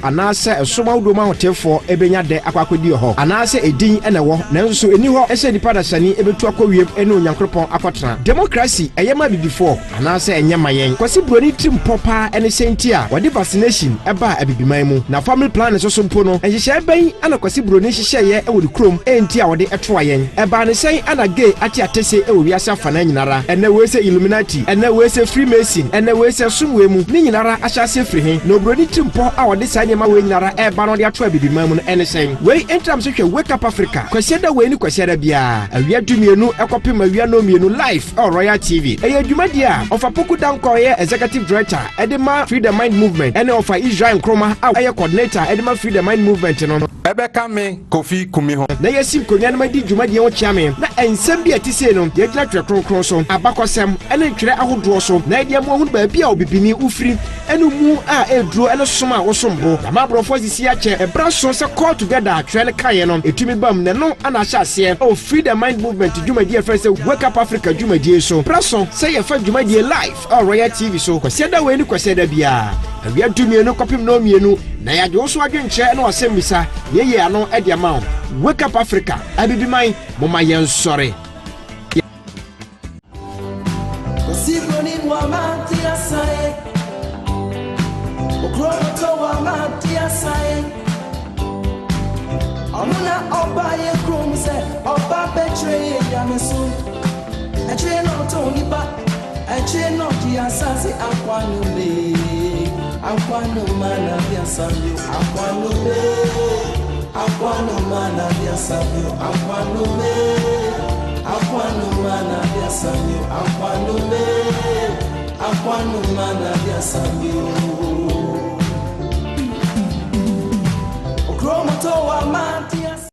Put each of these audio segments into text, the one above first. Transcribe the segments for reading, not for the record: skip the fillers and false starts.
anaasɛ soma wodoma hotelfo ebenya de akwakodi ho anaasɛ edin ene wo nanso eni ho ɛsɛ nipa da sani ebetu akɔwiem ene onyankropɔn akɔtena democracy ɛyɛma bibifo anaasɛ ɛnyɛma yɛn kwasi broni trim popa ene senti a wɔde vaccination ɛba abibiman mu na family plan so mpo no ɛhyehyɛ bɛn ana kwasi broni hyehyɛyɛ ɛwɔ de krom enti a wɔde ɛtoa yɛn ɛba ne sɛn ana gay ati atese ɛwɔ wiase afana nyinara ɛnɛ we sɛ illuminati ɛnɛ we sɛ freemason ɛnɛ we sɛ sumwe mu ne nyinara ahyase firi he no broni trim po a wɔde sa nyama we nyinara ɛba no de atoa abibiman mu no ɛne sɛn we entram so hwɛ wake up africa kwasi da we ni kwasi da bia awia dumienu ɛkɔpem awia no mienu live on Royal TV ɛyɛ dwumadi a ɔfa poku danko yɛ executive director ɛdema free the mind movement ɛne ɔfa Israel Nkroma a ɛyɛ coordinator ɛdema free the mind movement no ɛbɛka me Kofi Kumi ho na yɛsim konwa no madi dwumadi ɛwɔ kyia me na ɛnsɛm bi ɛtise no yɛgyina twɛ kronkron so abakɔsɛm ɛne ntwerɛ ahodoɔ so na ɛdeɛ mo ho baabi a obibini ufiri ɛne mu a ɛduro ɛne som a wosombo na mabrɔfo sisi akyɛ ɛbra so sɛ call together twɛ ne kaeɛ no ɛtumi bam ne no ana ahyɛ aseɛ ɛwɔ free the mind movement dwumadi ɛfrɛ sɛ wake up africa dwumadi so bra so sɛ yɛfa dwumadi live on Royal TV so kwasi da we ni kwasi da bia awia dumienu kɔpem no mienu na yɛagye wo so adwenkyerɛ ne wasɛm bisa yɛyɛ ano ɛde ama wo wake up africa abibiman moma yɛn sɔre Aquano mana via sabio, aquano mana via sabio, aquano mana via sabio, aquano mana via sabio. O chromato amantias.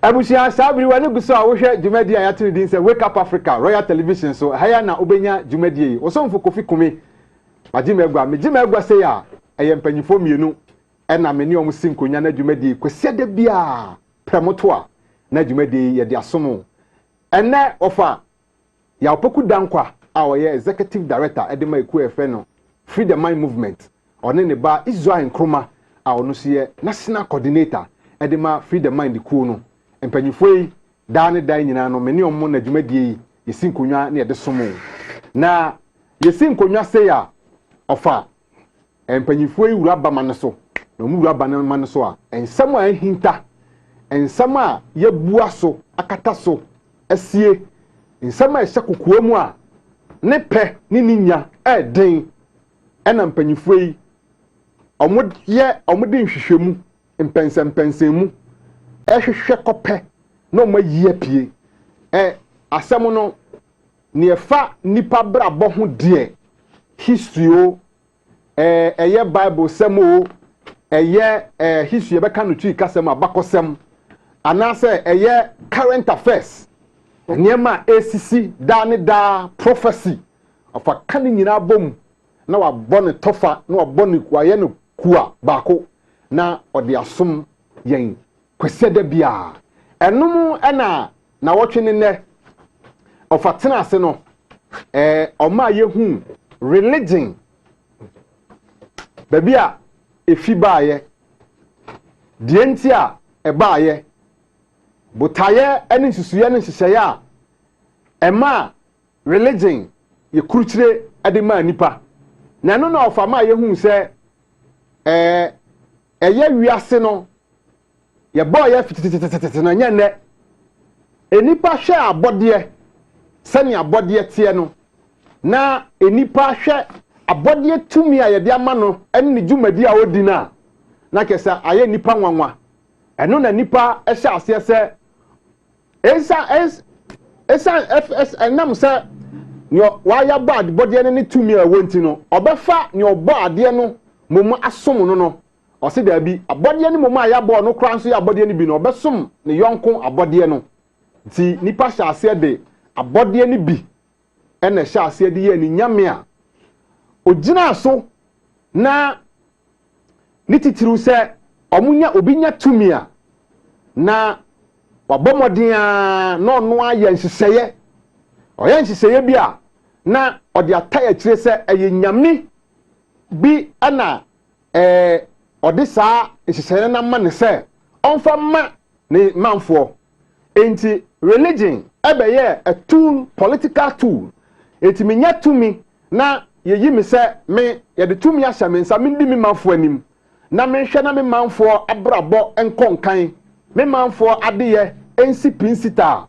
Abusia sabri wani guso a wohwe dwumadi a yatene din se Wake Up Africa Royal Television so haya na obenya dwumadi yi osomfo Kofi Kumi magimegwa se ya empanyifo mienu na meni omu sinkonya na dwumadi kwese da bia premoto a na dwumadi ye de asomo ene ofa ya opoku dankwa a oye executive director edema eku efe no free the mind movement one ne ba Israel Nkroma a ono so ye national coordinator edema free the mind ku no empanyifoi daane dan nyina no meni omo na dwumadie yesinkonwa na yede somo na yesinkonwa se ya ofa empanyifoi wura ba man so na mu wura ba man so a ensam a hinta ensam a yebua so akata so asie ensam a ehye kokoa mu a ne pe ni ninya den ena empanyifoi omode nhwehwemu mpensempensemu ehwehwe kope no mayi apie asem no ne efa nipa brabo ho de history o eye bible sem o eye history be kan no tui kasem abakosem anase eye current affairs niema esisi da ne da prophecy of a kan nyina bom na wa bone tofa na wa bone kwaye no kuwa bako na ode asom yen kwese da bia enum na wotwe ne ofatena ase no oma yehu religion babia efi baaye dienti a ebaaye botaye ene nsusuye ne hyehyeye a ema religion ye kuruchire ade ma nipa na no na ofama yehu se eye wiase no ye boye fitititititi na nyenne enipa hwe abode sani abode tie no na enipa hwe abode tumi a ye de ama no enne dwumadi a odi na kesa aye nipa nwanwa eno na nipa ehye ase se esa enam se nyo waya bad bode ne tumi a wonti no obefa ne obo ade no momo asom no ose da bi abode ne momo ayabo no kran so ya abode ne bi no obesom ne yonko abode no ti nipa hye ase de abode ne bi ene hye ase de ye ni nyame a ogina so na ni titiru se omunya obinya tumi a na wabomodia no no aye nhihye oye nhihye bi a na ode ataya kire se eye nyame bi ana ode saa nhihye na ma ne se onfa ma ne manfo enti religion ebeye a tool, political tool. Eti me nya tumi na yeyi me se me ye de tumi ahya me nsa me ndi me manfo anim na me hwe na me manfo abrabo enkonkan me manfo adeye ensi principal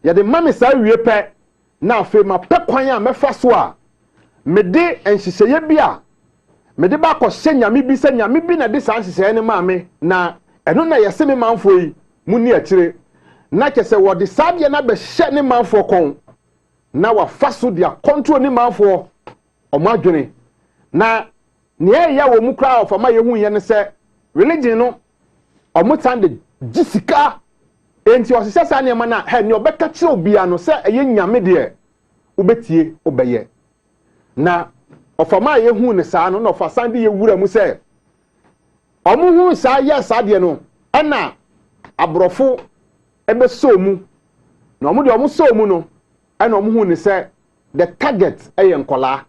ye de ma me sa wie pe na afi ma pe kwan a mefa so a me de enhyehyeye bi a me de ba ko hye nyame bi se nyame bi na de sa enhyehyeye ne ma me na eno na ye se me manfo yi muni akire na kese wo de sabia na be hye ne manfo kon na wa faso dia control ne manfo omadwene na ne ya wo mu kra of ma yehu ye ne se religion no omutan de gisika enti o sese sa ne ma na he ne obeka kire obia no se eye nyame de obetie obeye na ofama yehu ne sa no na ofasan de ye wura mu se omuhu sa ye sa de no ana abrofo ebe so mu na omu de omu so mu no ana omuhu ne se the target eye nkola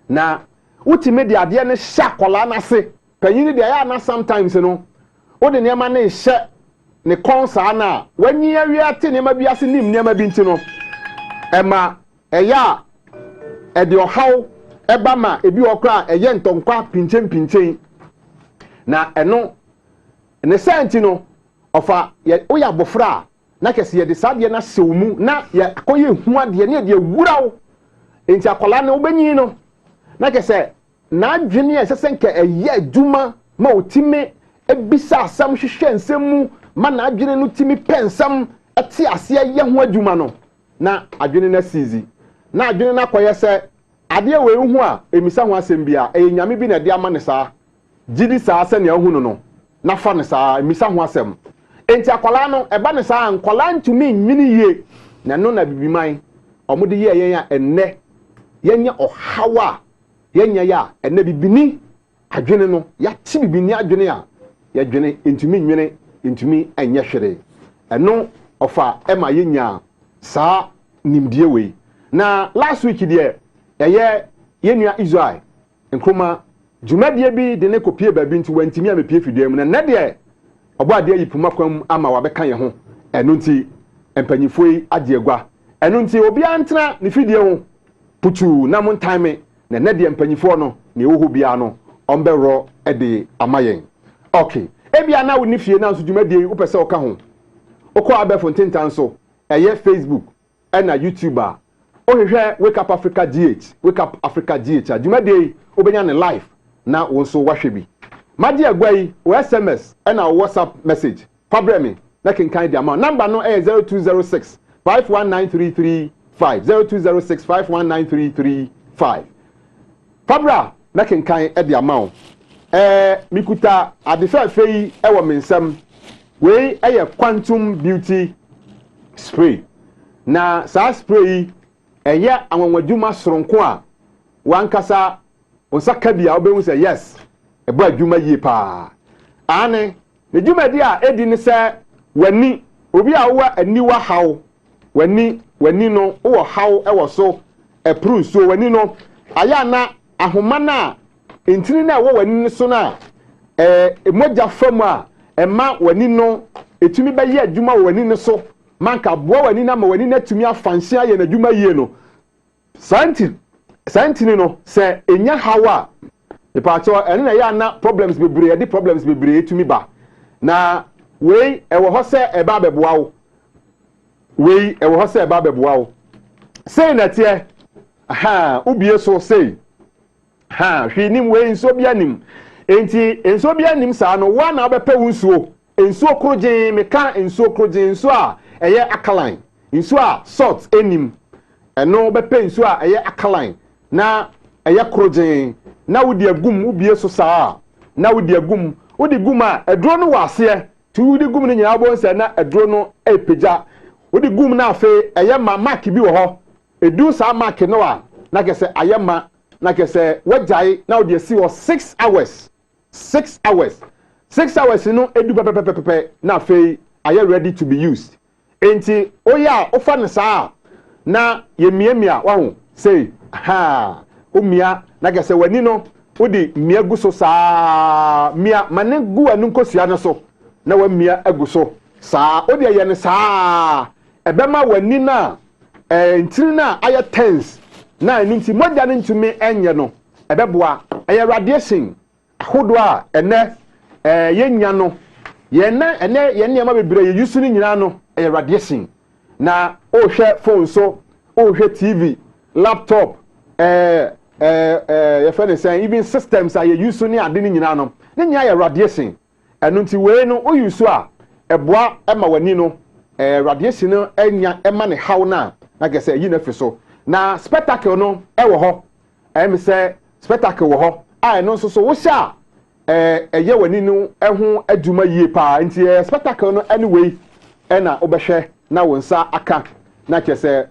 na ultimate de ade ne hya kola na se panyin de ya na sometimes no wo de ne ma ne hye ne konsa na wanyi awia te ne ma biase nim ne ma bi nti no ema eya de ohaw eba ma ebi okra eye ntonkwa pinchen na eno ne senti no ofa wo ya bofra na kese ye de sadie na sewmu na ye akoye hu ade ne de wurawo enti akola ne obanyi no na kese na adwene ye sesenke eye adwuma ma otime ebisa asam hwehwe nsemu ma na adwene no timi pensam ate ase ye ho adwuma no na adwene na sizi na adwene na koye se ade we hu a emisa ho asem bia nyame bi na de ama ne saa gidi saa se ne hu no na fa ne saa emisa ho asem enti akola no eba ne saa nkola ntumi nwini ye na no na bibiman omude ye yen ya enne yenya ohawa yenya ya enne bibini adwene no ya ti bibini adwene a ya dwene ntumi nwene ntumi enye hwere eno ofa ema yenya saa nimdie we na last week de yenua Israel nkroma dwumadie bi de ne kopie ba bi nti wantimi a mepie fidua mu na de obo ade yipuma kwam ama wabeka ye ho eno nti empanyifo yi ade agua eno nti obi antena ne fidie ho putu na mon time na de empanyifo no ne wo ho bia no ombero de amayen okay ebia na woni fie na nso dwumadie wo pese oka ho okọ abefo ntentan so Facebook na YouTuber ohwehwe Wake Up Africa GH Wake Up Africa GH dwumadie obenya ne live na wo nso wahwe bi madi agwai o SMS na WhatsApp message fabremi na kenkan di amount number no 0206 519335 0206 519335 fabra na kenkan di amount mikuta adefa fei wo mensam we quantum beauty spray na sa spray anwanwadwuma soronko a wankasa onsaka bia obehu say yes ebo adwuma yie pa ane ne dwumadi a edi ne se wani obi a wo aniwa haw wani no wo haw e wo so prune so wani no aya na ahoma na entini na wo wani so na emoja fam a ema wani no etumi ba ye adwuma wani ne so manka boa wani na ma wani na tumi afanhye aye na adwuma yie no santini no se enya hawa ipacho ene na ya na problems bebre de problems bebre etumi ba na we ewo ho se eba beboa wo we ewo ho se eba beboa wo sei na tie ubie so sei hwinim we nso bia nim enti enso bia nim sa no wa na obepa wunsuo ensuo kroje meka ensuo kroje enso a eye alkaline ensuo a salt enim eno obepa ensuo a eye alkaline na eye kroje na wodi agum ubie so saa na wodi agum wodi gum a edro no wase tu wodi gum no nyina bo nse na edro no epeja wodi gum na afe eye ma mark bi wo ho edu saa mark no a na kese ayema na kese wajai na wodi asi wo 6 hours 6 hours no edu pepepepepe na afei are you ready to be used enti oya ofa ne saa na ye miamia wahu say ha omia na gese wani no odi mia gu so saa mia mane gu anu nkosua no so na wa mia agu so saa odi aye ne saa ebema wani na ntiri na aye tense na enu nti mogya ne ntumi enye no ebeboa aye radiation ahodo a ene yenya no ene ma bebre ye yusu ni nyina no aye radiation na o hwe phone so o hwe TV laptop your friend is saying even systems are use ni ade ni nyina no ne nya ya radiation enu nti we no o use a eboa ema wani no radiation no enya ema ne haw na like say yi na fi so na spectacle no wo ho em say spectacle wo ho a no so wo sha eye wani no ho adwuma yie pa nti spectacle no anyway na obehwe na wonsa aka na che say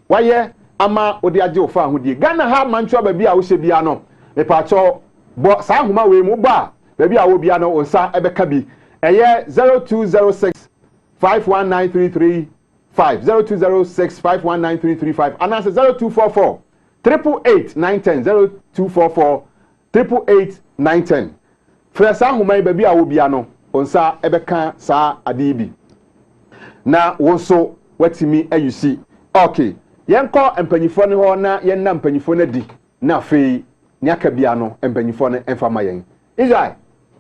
waye ama odi age ofa ahodie Ghana ha mancho ba a wo hye bia no me pa cho bo sa ahoma we mu ba ba a wo bia no onsa ebeka bi eye 0206 519335 0206 519335 and answer 0244 888 0244 888 fra sa ahoma ba a wo bia no onsa ebeka sa ade bi na wonso watimi ayusi okay yenko empanyifo ne ho na yenna empanyifo na di na afei ni aka bia no empanyifo ne emfama yen Israel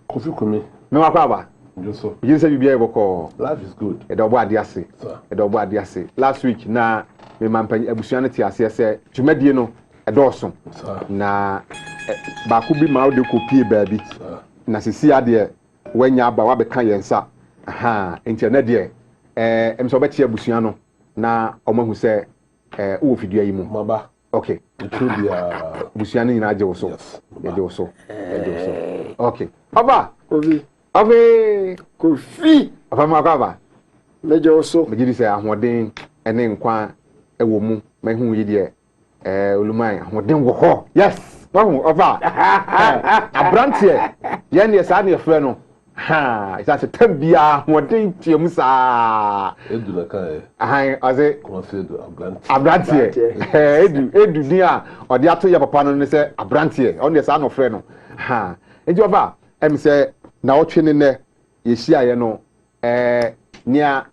Kofi Kumi me wakwa ba Joso you say bibia eboko life is good edobo ade ase edobo ade ase last week na me mampanyi abusua ne ti ase se dwumadie no edoso na ba ku bi ma ode kopie baabi na sisi ade wanya aba wa beka yensa aha enti na de emso be tie abusua no na omahu se wo fidua yi mu maba okay etubia busua ni na je wo so je wo so okay aba Kofi aba ma aba meje oso me gidi se ahoden ene nkwa ewo mu mehu yi de oluman ahoden wo ho yes wahu aba abrantie ye ne sa ne frɛ no ha isa se tambia ahoden tie mu sa edula kai ahan aze consider abrantie edu ni a ode ato ya papa no ne se abrantie on ne sa no frɛ no ha eji ova em se na otwe ne yehia ye no nia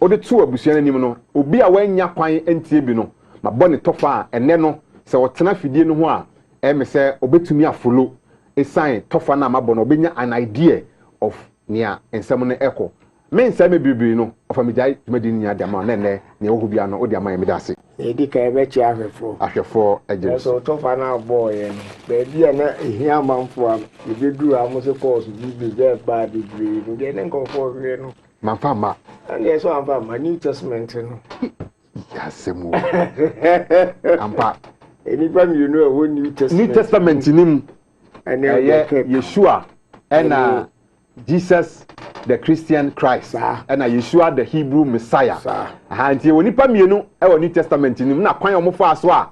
ode tu abusua nanim no obi a wanya kwan entie bi no mabɔ ne tofa ene no se wotena fidie no ho a em se obetumi afolo esan tofa na mabɔ no obenya an idea of nia ensem no eko men nsem bibiri no ofamijai dwumadi nya dama na ne wo hobia no odi ama me dase edi ka ebe chi ahwefo agye so to fa na boy no be bia na ehia manfo am ebedu amose course bi be ba degree ndi ne nkofo hwe no manfa ma and yes so amfa ma New Testament no yasemu ampa eni ba mi no e New Testament nim and Yeshua and Jesus the Christian Christ and Yeshua the Hebrew Messiah anti woni pa mienu e wo New Testament nim na kwan omo fa so a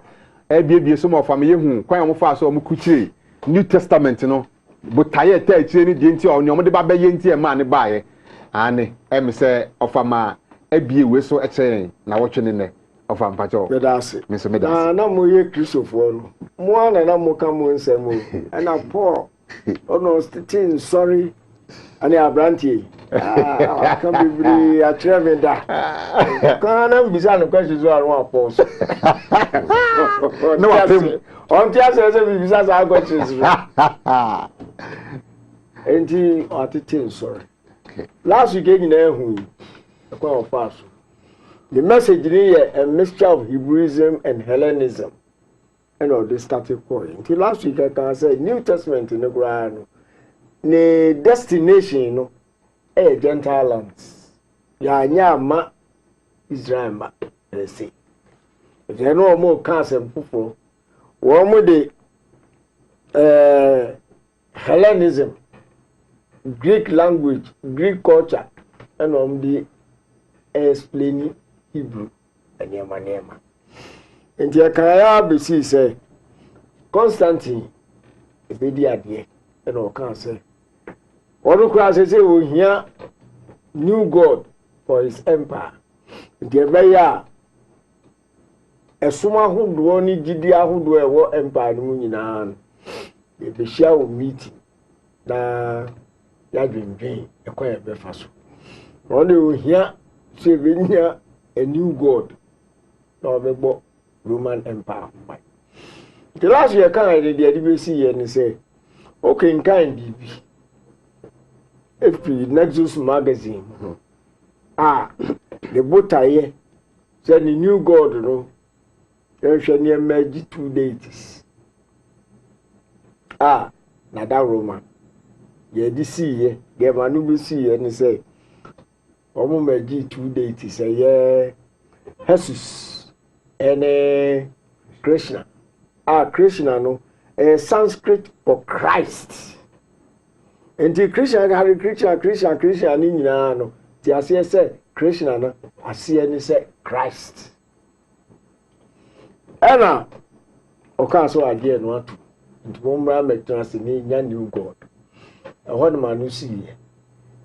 e biebie so mo fa me yehu kwan omo fa so omo kuchire New Testament no botaye ta achire ni die nti o omo de ba be ye nti e ma ne baaye ane em se ofama e bie we so e kire na wo twene ne ofa mpacho medase me so medase na mo ye Christopher no mo ana na mo ka mo nsem o ana Paul ono stitin sorry ani abrantie kan bibiri atrevenda kana mbisa no question so aron apos no afem on tia se bibisa sa question so enti atitin sorry last week egina ehu e kwa ofaso the message is a mixture of Hebrewism and Hellenism and all this started point until last week I can say New Testament in the ground the destination no Gentile lands ya nyama Israel ma say if you know more casem fufo wo mo de Hellenism Greek language Greek culture and the explaining Hebrew and Yama. And the Nicaea BC say Constantine if they did and all can say ɔno kura sɛ ohia new god for his empire nti ɛbɛyɛ a ɛsom ahodoɔ ne gyidi ahodoɔ ɛwɔ empire no mu nyinaa no yɛbɛhyia wɔ meeting na yɛadwendwen ɛkwan yɛbɛfa so ɔno ohia sɛ ɛbɛnya a new god na ɔbɛbɔ Roman Empire. The last year can I did the BBC and say, okay, in kind BB. If the Nexus magazine, the boat I said the new god, no, there shall near magic 2 deities. Now that Roman, yeah, this year, gave a new see and say, Omo magic 2 deities, yeah, Jesus. And Krishna. Krishna no Sanskrit for Christ. And the Krishna ni nyina no. Ti ase say Krishna no ase ni say Christ. Ena oka so ade no ato. Nti mo mra metra se ni nya new god. Ehon ma no si ye.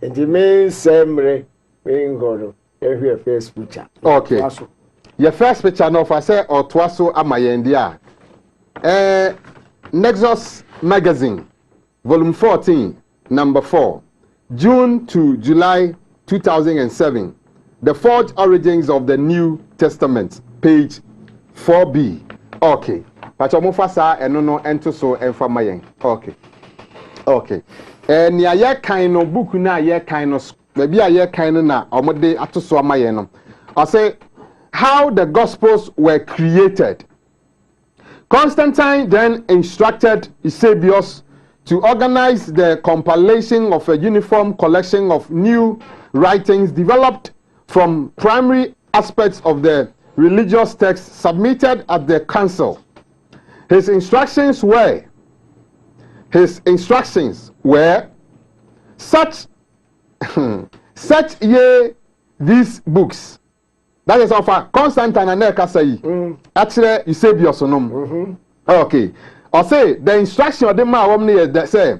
Nti me semre me god ehwe first picture. Okay. Your first picture now for say or twaso amayendia. Nexus magazine, volume 14, number 4, June to July 2007. The Forged Origins of the New Testament, page 4B. Okay. Pacho fasa enono ento so emfa mayen. Okay. Okay. Ni aye kan no book na aye kan no maybe aye kan no na omode atoso amayen no. I say how the Gospels were created. Constantine then instructed Eusebius to organize the compilation of a uniform collection of new writings developed from primary aspects of the religious text submitted at the council. His instructions were such ye these books. That is of Constantine and Nicaea. Actually, Eusebius onom. Okay. I say the instruction of the man that say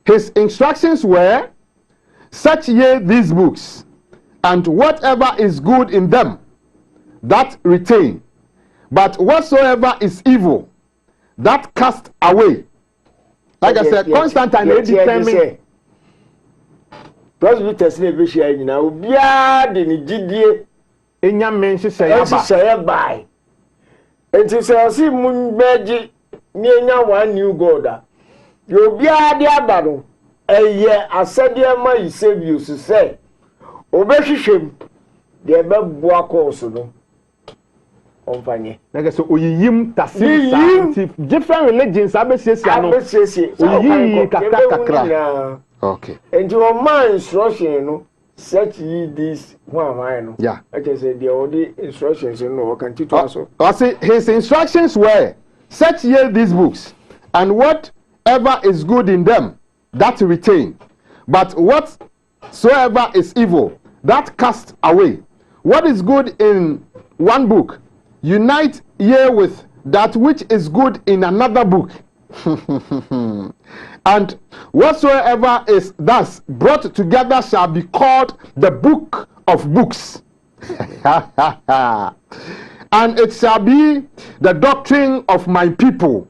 his instructions were such ye these books, and whatever is good in them, that retain. But whatsoever is evil, that cast away. Like I said, Constantine determined. Presbyters ne be share nyina obia de ne gidie enya mense say by. Enti say si mun beji ni enya one new god a. Yo bia de aba no eye asade ma Eusebius say obehwehwem de be boa course no. Omfanye. Like so oyiyim tasi different religions abesiesia no. Oyiyi kakra. Okay. And your man instruction no such ye this one no. Yeah. I just said the only instructions you know can teach us. I say his instructions were set ye these books, and whatever is good in them, that retain. But whatsoever is evil, that cast away. What is good in one book, unite ye with that which is good in another book. And whatsoever is thus brought together shall be called the book of books. And it shall be the doctrine of my people.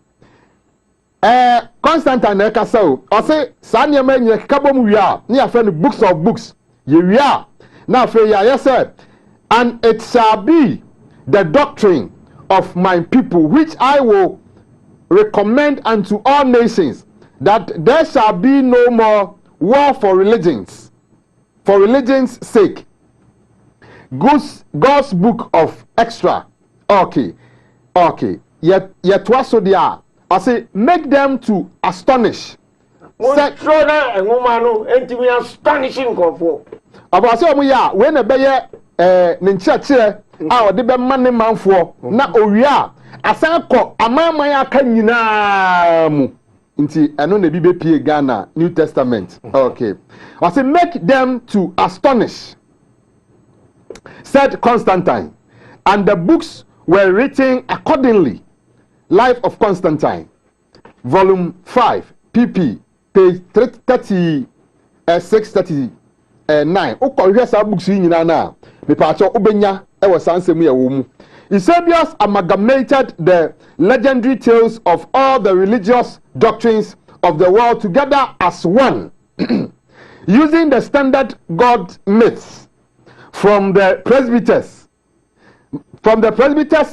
Constantine Ekasao, I say, Sanya men ye kabom wia, ni afen books of books. Ye wia. Now for ya yes sir. And it shall be the doctrine of my people, which I will recommend unto all nations, that there shall be no more war for religion's sake. God's book of extra. Okay. Yet was so there. I say, make them to astonish. And woman, and me astonishing comfort. About so ya when a bear nincha our the money man for na oria asanko amamaya kanyina mu. Inti eno ne bibe pie Ghana New Testament. Okay. I say make them to astonish, said Constantine, and the books were written accordingly. Life of Constantine, volume 5, pp, page 30, 6:39 ukọhwe sa books yi nyina na me paacho ubenya ewo sansem ya wo mu. Eusebius amalgamated the legendary tales of all the religious doctrines of the world together as one, using the standard God myths from the presbyters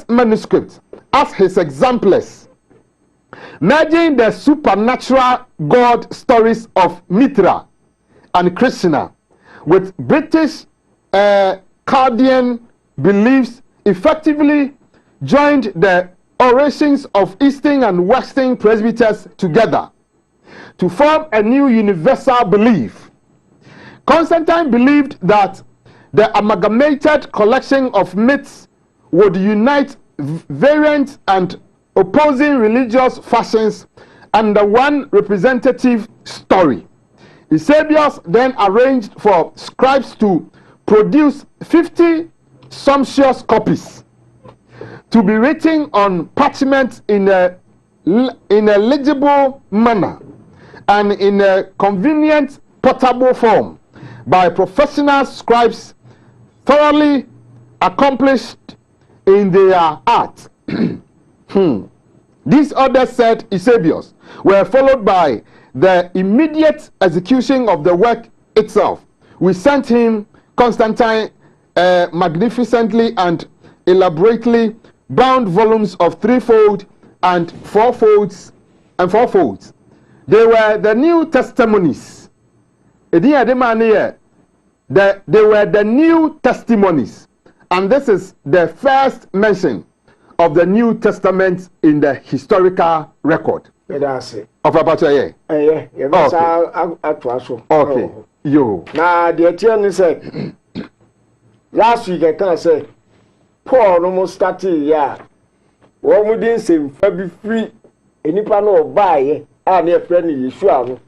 manuscript as his exemplars, merging the supernatural God stories of Mithra and Krishna with British Chaldean beliefs, effectively joined the orations of Eastern and Western presbyters together to form a new universal belief. Constantine believed that the amalgamated collection of myths would unite variant and opposing religious fashions under one representative story. Eusebius then arranged for scribes to produce 50 sumptuous copies to be written on parchment in a legible manner and in a convenient portable form by professional scribes thoroughly accomplished in their art. These orders, said Eusebius, were followed by the immediate execution of the work itself. We sent him, Constantine, magnificently and elaborately bound volumes of threefold and fourfolds. They were the New Testimonies. They were the New Testimonies, and this is the first mention of the New Testament in the historical record. Of about a year. Okay. Yo. Now the attorney said last week I can say Paul almost started yeah. One would didn't say be free any panel of buy and your friend Yeshua.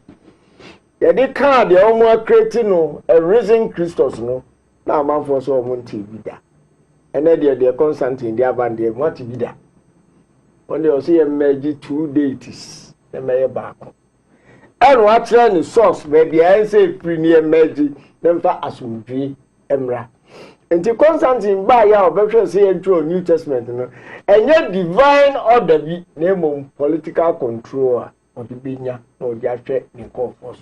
Yeah, they can't they almost creating a risen Christos no. Now man for so one TV da. And then they're Constantine their band they want to be there. When they see a magic 2 deities, they may back. And what's the source? Maybe I say premier magic, then for Asumbi, Emra. And the Constantine by our better say into a New Testament, and yet divine order be name political control of the Binya or Jasher in call force.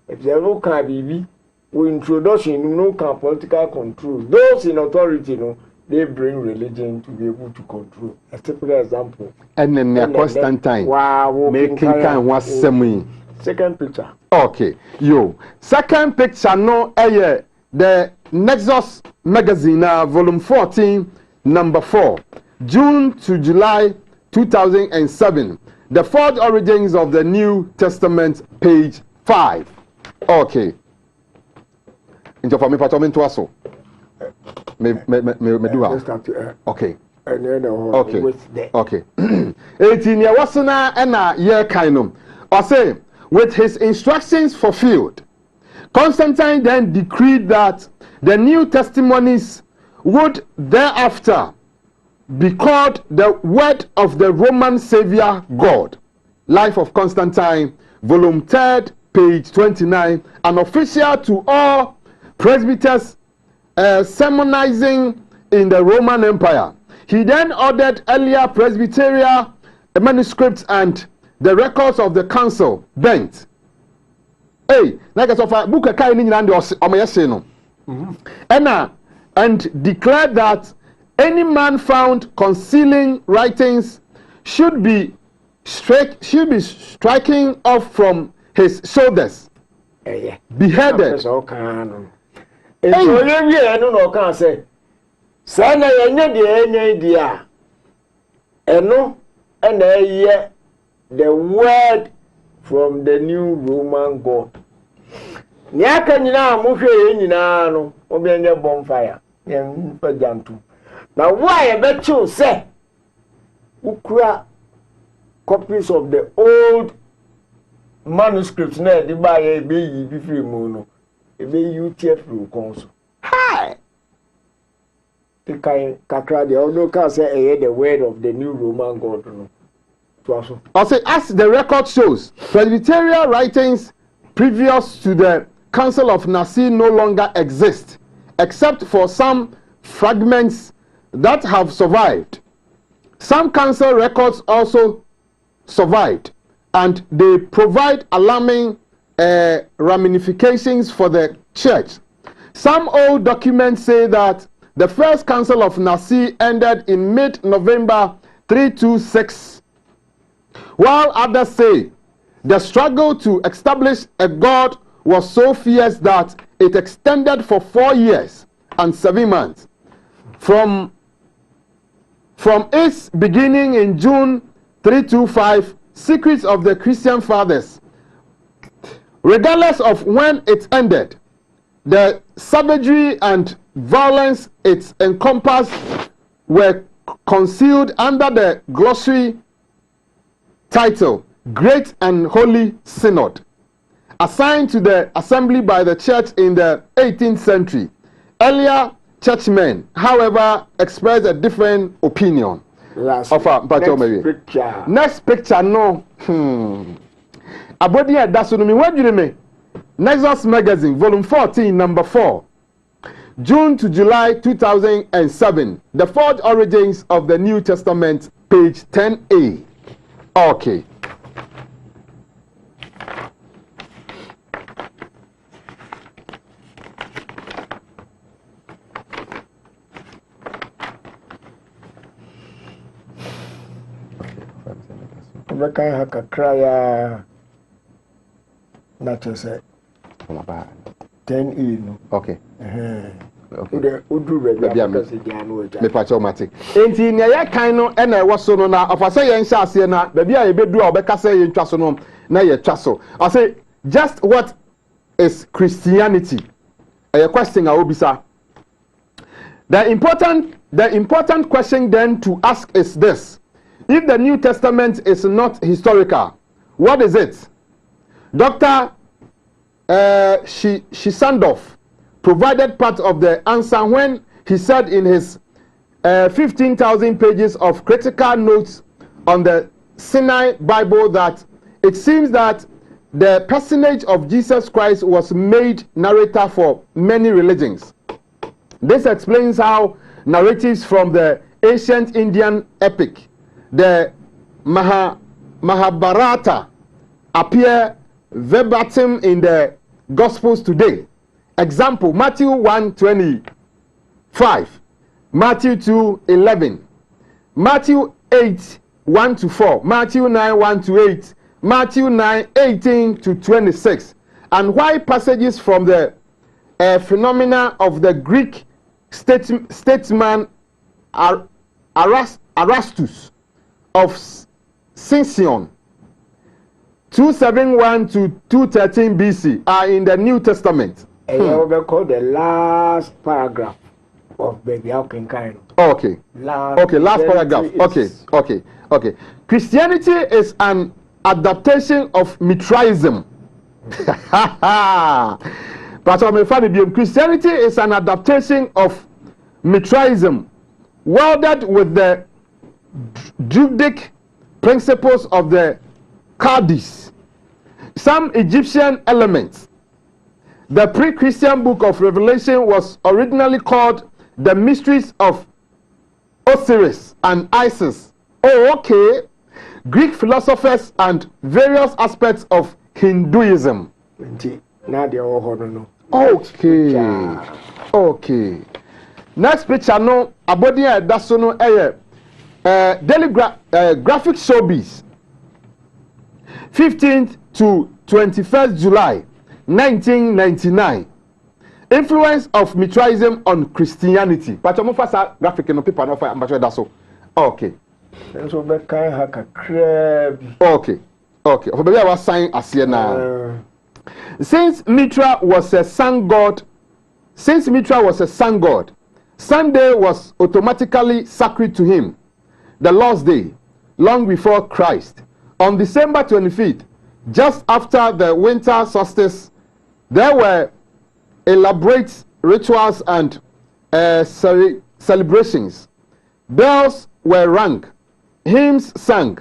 If there no can be, we introduction no can political control. Those in authority, no. They bring religion to be able to control. A typical example. And then Constantine. Wow, making kind was semi. Second picture. Okay, yo. Second picture no the Nexus magazine, volume 14, number 4, June to July 2007. The Fourth Origins of the New Testament, page 5. Okay. Into for me, Patomin Twaso. Me do okay. Okay. 18 year wasna ena year kainum. Or say, with his instructions fulfilled, Constantine then decreed that the New Testimonies would thereafter be called the Word of the Roman Savior God. Life of Constantine, volume 3, page 29, and official to all presbyters sermonizing in the Roman Empire. He then ordered earlier Presbyterian manuscripts and the records of the council burnt. Hey, like I said, book a kind and declared that any man found concealing writings should be striking off from his shoulders, beheaded. And so you no can say, Sana yenye dia. Eno and the word from the new Roman God. Nyaka nyina mohwe nyina no obenye bonfire. Yen pajantu. Now why bet you say ukura copies of the old manuscripts na di ba ye be yi bi free mu no. Ebe UTF ru konso. Hi. The kind kakra the although can say the word of the new Roman God no. Also, as the record shows, Presbyterian writings previous to the Council of Nicaea no longer exists, except for some fragments that have survived. Some council records also survived, and they provide alarming ramifications for the church. Some old documents say that the first Council of Nicaea ended in mid-November 326, while others say the struggle to establish a god was so fierce that it extended for 4 years and 7 months. From its beginning in June 325, Secrets of the Christian Fathers, regardless of when it ended, the savagery and violence it encompassed were concealed under the glossary title Great and Holy Synod, assigned to the assembly by the church in the 18th century. Earlier churchmen, however, expressed a different opinion. Next picture. Next picture, no. Abodi Adasonomi, what do you mean? Nexus Magazine, volume 14, number 4. June to July 2007. The Forged Origins of the New Testament, page 10a. Okay. Bɛka ha kakra ya na kyerɛ sɛ 10e no. Okay. Ude uduru baabi a bɛka gya no agya. Me pacho mate. Enti ne ye kan no na ɛwɔ so no na ɔfa sɛ yɛn hyɛ ase na baabi a yɛbɛduru a ɔbɛka sɛ yɛn twa so no na yɛ twa so. I say just what is Christianity? A question a obisa. The important question then to ask is this: if the New Testament is not historical, what is it? Dr. Shisandov provided part of the answer when he said in his 15,000 pages of critical notes on the Sinai Bible that it seems that the personage of Jesus Christ was made narrator for many religions. This explains how narratives from the ancient Indian epic, the Mahabharata, appear verbatim in the Gospels today. Example: Matthew 1:25, Matthew 2:11, Matthew 8:1-4, Matthew 9:1-8, Matthew 9:18-26, and why passages from the phenomena of the Greek statesman Arastus of Sicyon 271-213 BC are in the New Testament. We call the last paragraph of Baby Alkinkind. Okay. Last paragraph. Okay. Christianity is an adaptation of Mithraism. Christianity is an adaptation of Mithraism, welded with the Druidic principles of the Chaldees, some Egyptian elements. The pre-Christian book of Revelation was originally called The Mysteries of Osiris and Isis. Greek philosophers and various aspects of Hinduism. Okay. Next picture no abodi a daso no daily graphic showbiz 15th to 21st July 1999. Influence of Mithraism on Christianity. Pacho mo fasa graphic no paper no fa ambacho daso. Okay. So be kan ha kakra bi. Okay. For baby I was sign asie na. Since Mithra was a sun god, Sunday was automatically sacred to him, the Lord's Day, long before Christ. On December 25th, just after the winter solstice, there were elaborate rituals and celebrations. Bells were rung, hymns sung,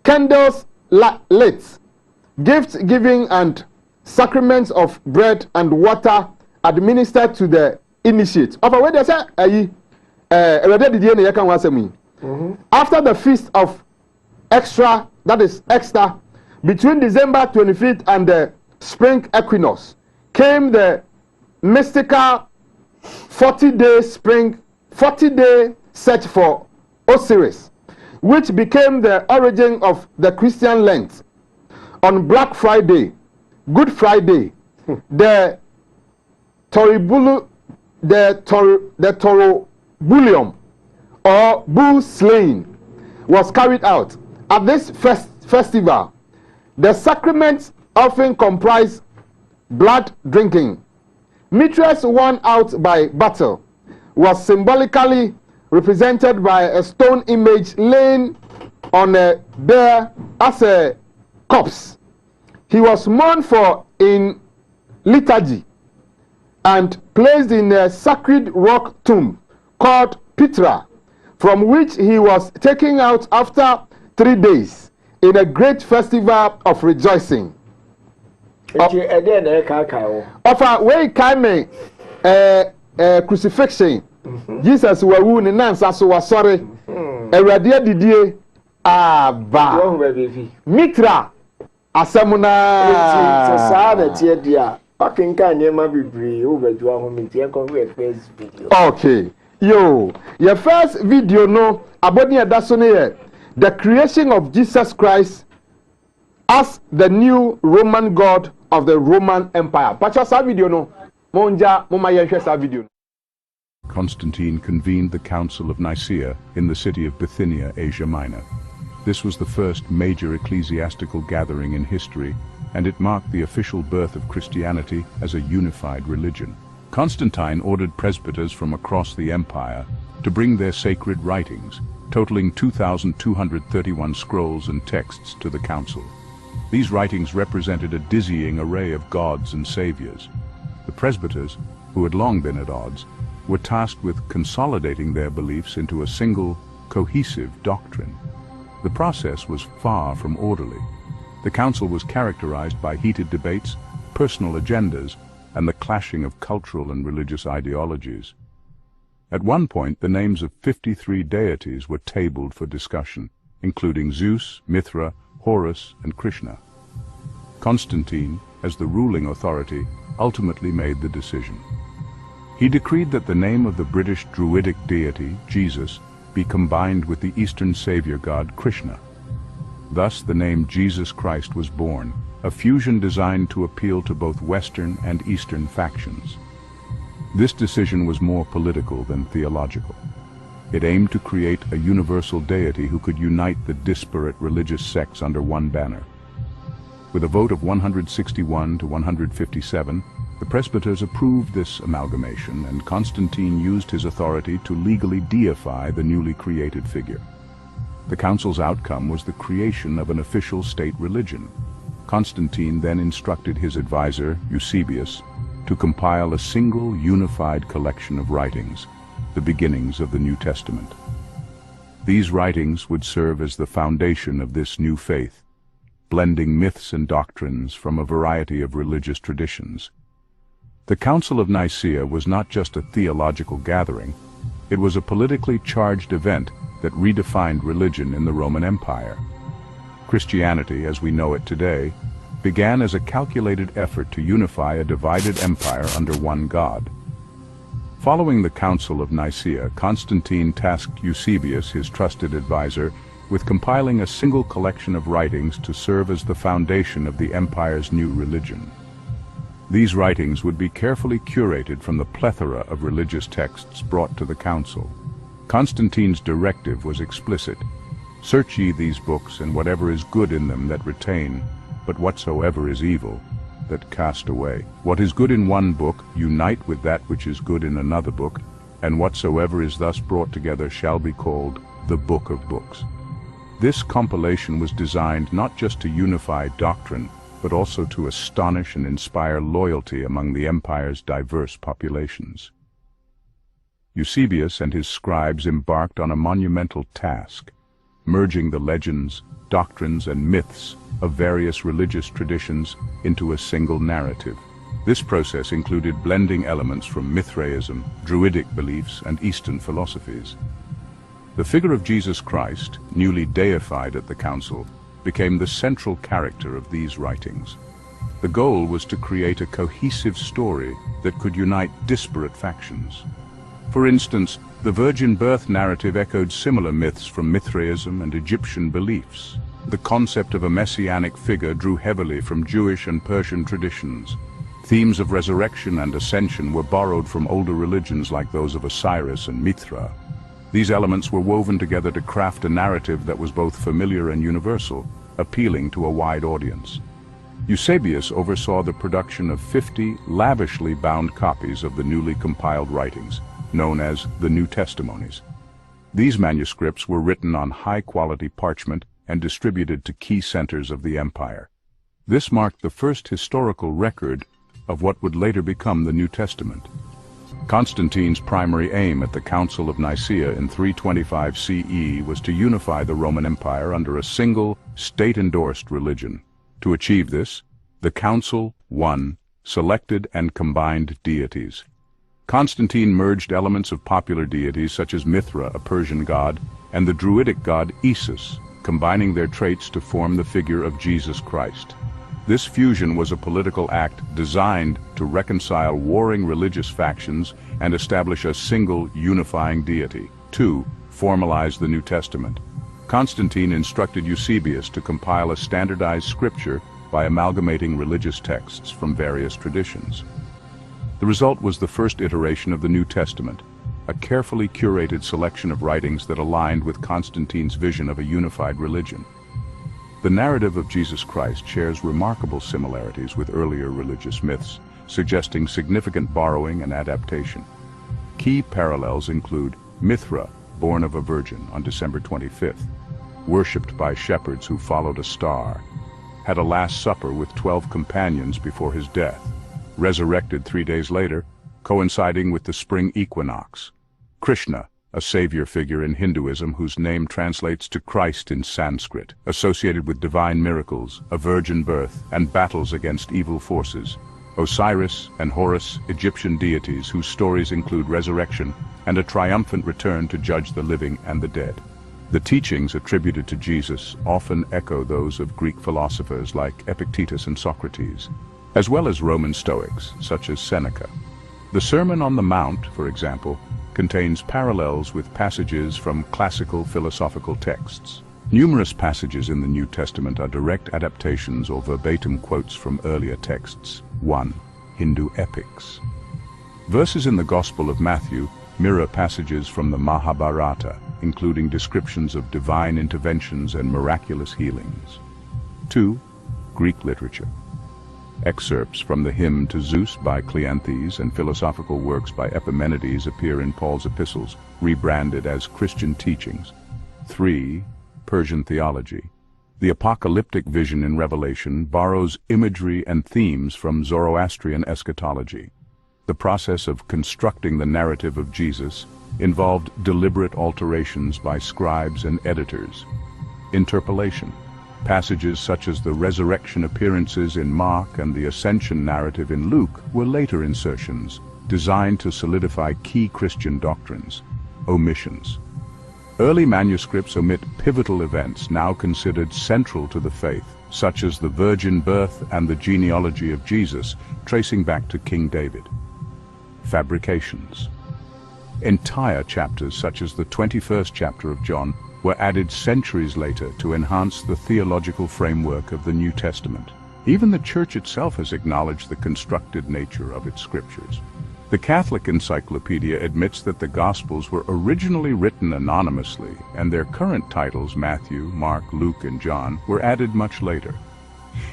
candles lit, gift giving and sacraments of bread and water administered to the initiate. After the feast of Extra, that is Extra, between December 25th and the spring equinox, came the mystical 40-day search for Osiris, which became the origin of the Christian Lent. On Black Friday, Good Friday, the Torobullium or bull slaying was carried out. At this festival, the sacraments often comprise blood drinking. Mithras won out by battle was symbolically represented by a stone image laying on a bear as a corpse. He was mourned for in liturgy and placed in a sacred rock tomb called Petra, from which he was taken out after 3 days in a great festival of rejoicing. Offer way came crucifixion. Jesus was wounded, Nansa so was sorry. A radia didier Mitra Asamuna. Okay. Yo, your first video no about the creation of Jesus Christ as the new Roman God of the Roman Empire. Pacha sa video no monja moma yehwe sa video. Constantine convened the Council of Nicaea in the city of Bithynia, Asia Minor. This was the first major ecclesiastical gathering in history, and it marked the official birth of Christianity as a unified religion. Constantine ordered presbyters from across the empire to bring their sacred writings, totaling 2,231 scrolls and texts, to the council. These writings represented a dizzying array of gods and saviors. The presbyters, who had long been at odds, were tasked with consolidating their beliefs into a single, cohesive doctrine. The process was far from orderly. The council was characterized by heated debates, personal agendas, and the clashing of cultural and religious ideologies. At one point, the names of 53 deities were tabled for discussion, including Zeus, Mithra, Horus, and Krishna. Constantine, as the ruling authority, ultimately made the decision. He decreed that the name of the British Druidic deity, Jesus, be combined with the Eastern savior god Krishna. Thus the name Jesus Christ was born, a fusion designed to appeal to both Western and Eastern factions. This decision was more political than theological. It aimed to create a universal deity who could unite the disparate religious sects under one banner. With a vote of 161 to 157, the presbyters approved this amalgamation, and Constantine used his authority to legally deify the newly created figure. The council's outcome was the creation of an official state religion. Constantine then instructed his advisor, Eusebius, to compile a single unified collection of writings, the beginnings of the New Testament. These writings would serve as the foundation of this new faith, blending myths and doctrines from a variety of religious traditions. The Council of Nicaea was not just a theological gathering, it was a politically charged event that redefined religion in the Roman Empire. Christianity, as we know it today, began as a calculated effort to unify a divided empire under one God. Following the Council of Nicaea, Constantine tasked Eusebius, his trusted advisor, with compiling a single collection of writings to serve as the foundation of the empire's new religion. These writings would be carefully curated from the plethora of religious texts brought to the council. Constantine's directive was explicit: "Search ye these books, and whatever is good in them that retain, but whatsoever is evil, that cast away. What is good in one book, unite with that which is good in another book, and whatsoever is thus brought together shall be called the Book of Books." This compilation was designed not just to unify doctrine, but also to astonish and inspire loyalty among the empire's diverse populations. Eusebius and his scribes embarked on a monumental task: merging the legends, doctrines, and myths of various religious traditions into a single narrative. This process included blending elements from Mithraism, Druidic beliefs, and Eastern philosophies. The figure of Jesus Christ, newly deified at the council, became the central character of these writings. The goal was to create a cohesive story that could unite disparate factions. For instance, the virgin birth narrative echoed similar myths from Mithraism and Egyptian beliefs. The concept of a messianic figure drew heavily from Jewish and Persian traditions. Themes of resurrection and ascension were borrowed from older religions like those of Osiris and Mithra. These elements were woven together to craft a narrative that was both familiar and universal, appealing to a wide audience. Eusebius oversaw the production of 50 lavishly bound copies of the newly compiled writings, known as the New Testimonies. These manuscripts were written on high-quality parchment and distributed to key centers of the empire. This marked the first historical record of what would later become the New Testament. Constantine's primary aim at the Council of Nicaea in 325 CE was to unify the Roman Empire under a single, state-endorsed religion. To achieve this, the Council, selected and combined deities. Constantine merged elements of popular deities such as Mithra, a Persian god, and the Druidic god Isis, combining their traits to form the figure of Jesus Christ. This fusion was a political act designed to reconcile warring religious factions and establish a single unifying deity. 2. Formalize the New Testament. Constantine instructed Eusebius to compile a standardized scripture by amalgamating religious texts from various traditions. The result was the first iteration of the New Testament, a carefully curated selection of writings that aligned with Constantine's vision of a unified religion. The narrative of Jesus Christ shares remarkable similarities with earlier religious myths, suggesting significant borrowing and adaptation. Key parallels include Mithra, born of a virgin on December 25th, worshipped by shepherds who followed a star, had a Last Supper with 12 companions before his death, resurrected 3 days later, coinciding with the spring equinox. Krishna, a savior figure in Hinduism whose name translates to Christ in Sanskrit, associated with divine miracles, a virgin birth, and battles against evil forces. Osiris and Horus, Egyptian deities whose stories include resurrection and a triumphant return to judge the living and the dead. The teachings attributed to Jesus often echo those of Greek philosophers like Epictetus and Socrates, as well as Roman Stoics such as Seneca. The Sermon on the Mount, for example, contains parallels with passages from classical philosophical texts. Numerous passages in the New Testament are direct adaptations or verbatim quotes from earlier texts. 1. Hindu epics. Verses in the Gospel of Matthew mirror passages from the Mahabharata, including descriptions of divine interventions and miraculous healings. 2. Greek literature. Excerpts from the hymn to Zeus by Cleanthes and philosophical works by Epimenides appear in Paul's epistles, rebranded as Christian teachings. 3. Persian theology. The apocalyptic vision in Revelation borrows imagery and themes from Zoroastrian eschatology. The process of constructing the narrative of Jesus involved deliberate alterations by scribes and editors. Interpolation. Passages such as the resurrection appearances in Mark and the ascension narrative in Luke were later insertions, designed to solidify key Christian doctrines. Omissions. Early manuscripts omit pivotal events now considered central to the faith, such as the virgin birth and the genealogy of Jesus, tracing back to King David. Fabrications. Entire chapters, such as the 21st chapter of John, were added centuries later to enhance the theological framework of the New Testament. Even the Church itself has acknowledged the constructed nature of its scriptures. The Catholic Encyclopedia admits that the Gospels were originally written anonymously, and their current titles, Matthew, Mark, Luke, and John, were added much later.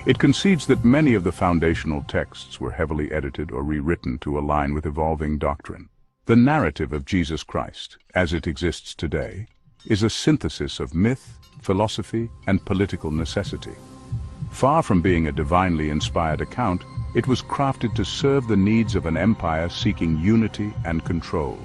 It concedes that many of the foundational texts were heavily edited or rewritten to align with evolving doctrine. The narrative of Jesus Christ, as it exists today, is a synthesis of myth, philosophy, and political necessity. Far from being a divinely inspired account, it was crafted to serve the needs of an empire seeking unity and control.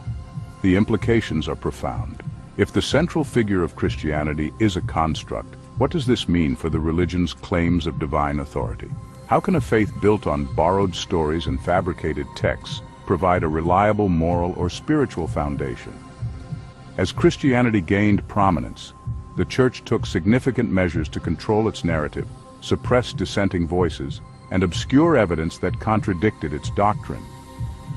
The implications are profound. If the central figure of Christianity is a construct, what does this mean for the religion's claims of divine authority? How can a faith built on borrowed stories and fabricated texts provide a reliable moral or spiritual foundation? As Christianity gained prominence, the Church took significant measures to control its narrative, suppress dissenting voices, and obscure evidence that contradicted its doctrine.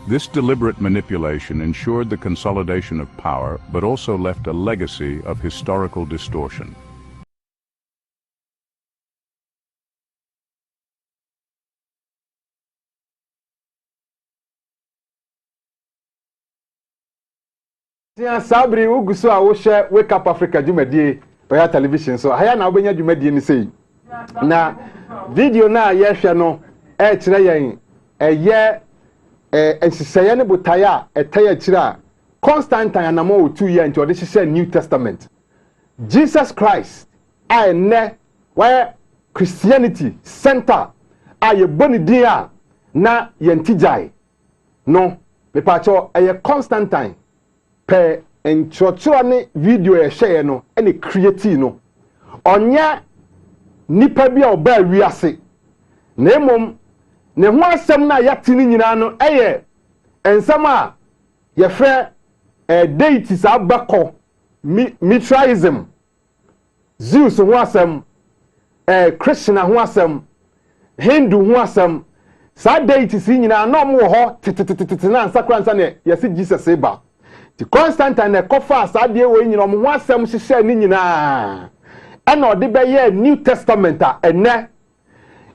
This deliberate manipulation ensured the consolidation of power, but also left a legacy of historical distortion. Sabri uguso a wo share Wake Up Africa Jumedie Royal Television so haya na obenya Jumedie ni sei na video na ye hwe no kire yen eye ensiseye ne botaya etaya kire Constantine anamo 2 year nti ode hye New Testament Jesus Christ ne where Christianity center aye boni dia na yentijai no me pacho eye Constantine pe enchocho ne video e share no ene create no onya nipa bia oba wiase na emom ne ho asem na yati ni nyina no eye ensam a ye fe deities abako Mithraism Zeus ho asem Krishna ho asem Hindu ho asem sa deities nyina no mo ho tititititi na ansakra nsa ne yesi Jesus eba ti Constantine kofa sadie we nyina mo ho asem hyehyɛ ni nyina ana ode be ye New Testament a ene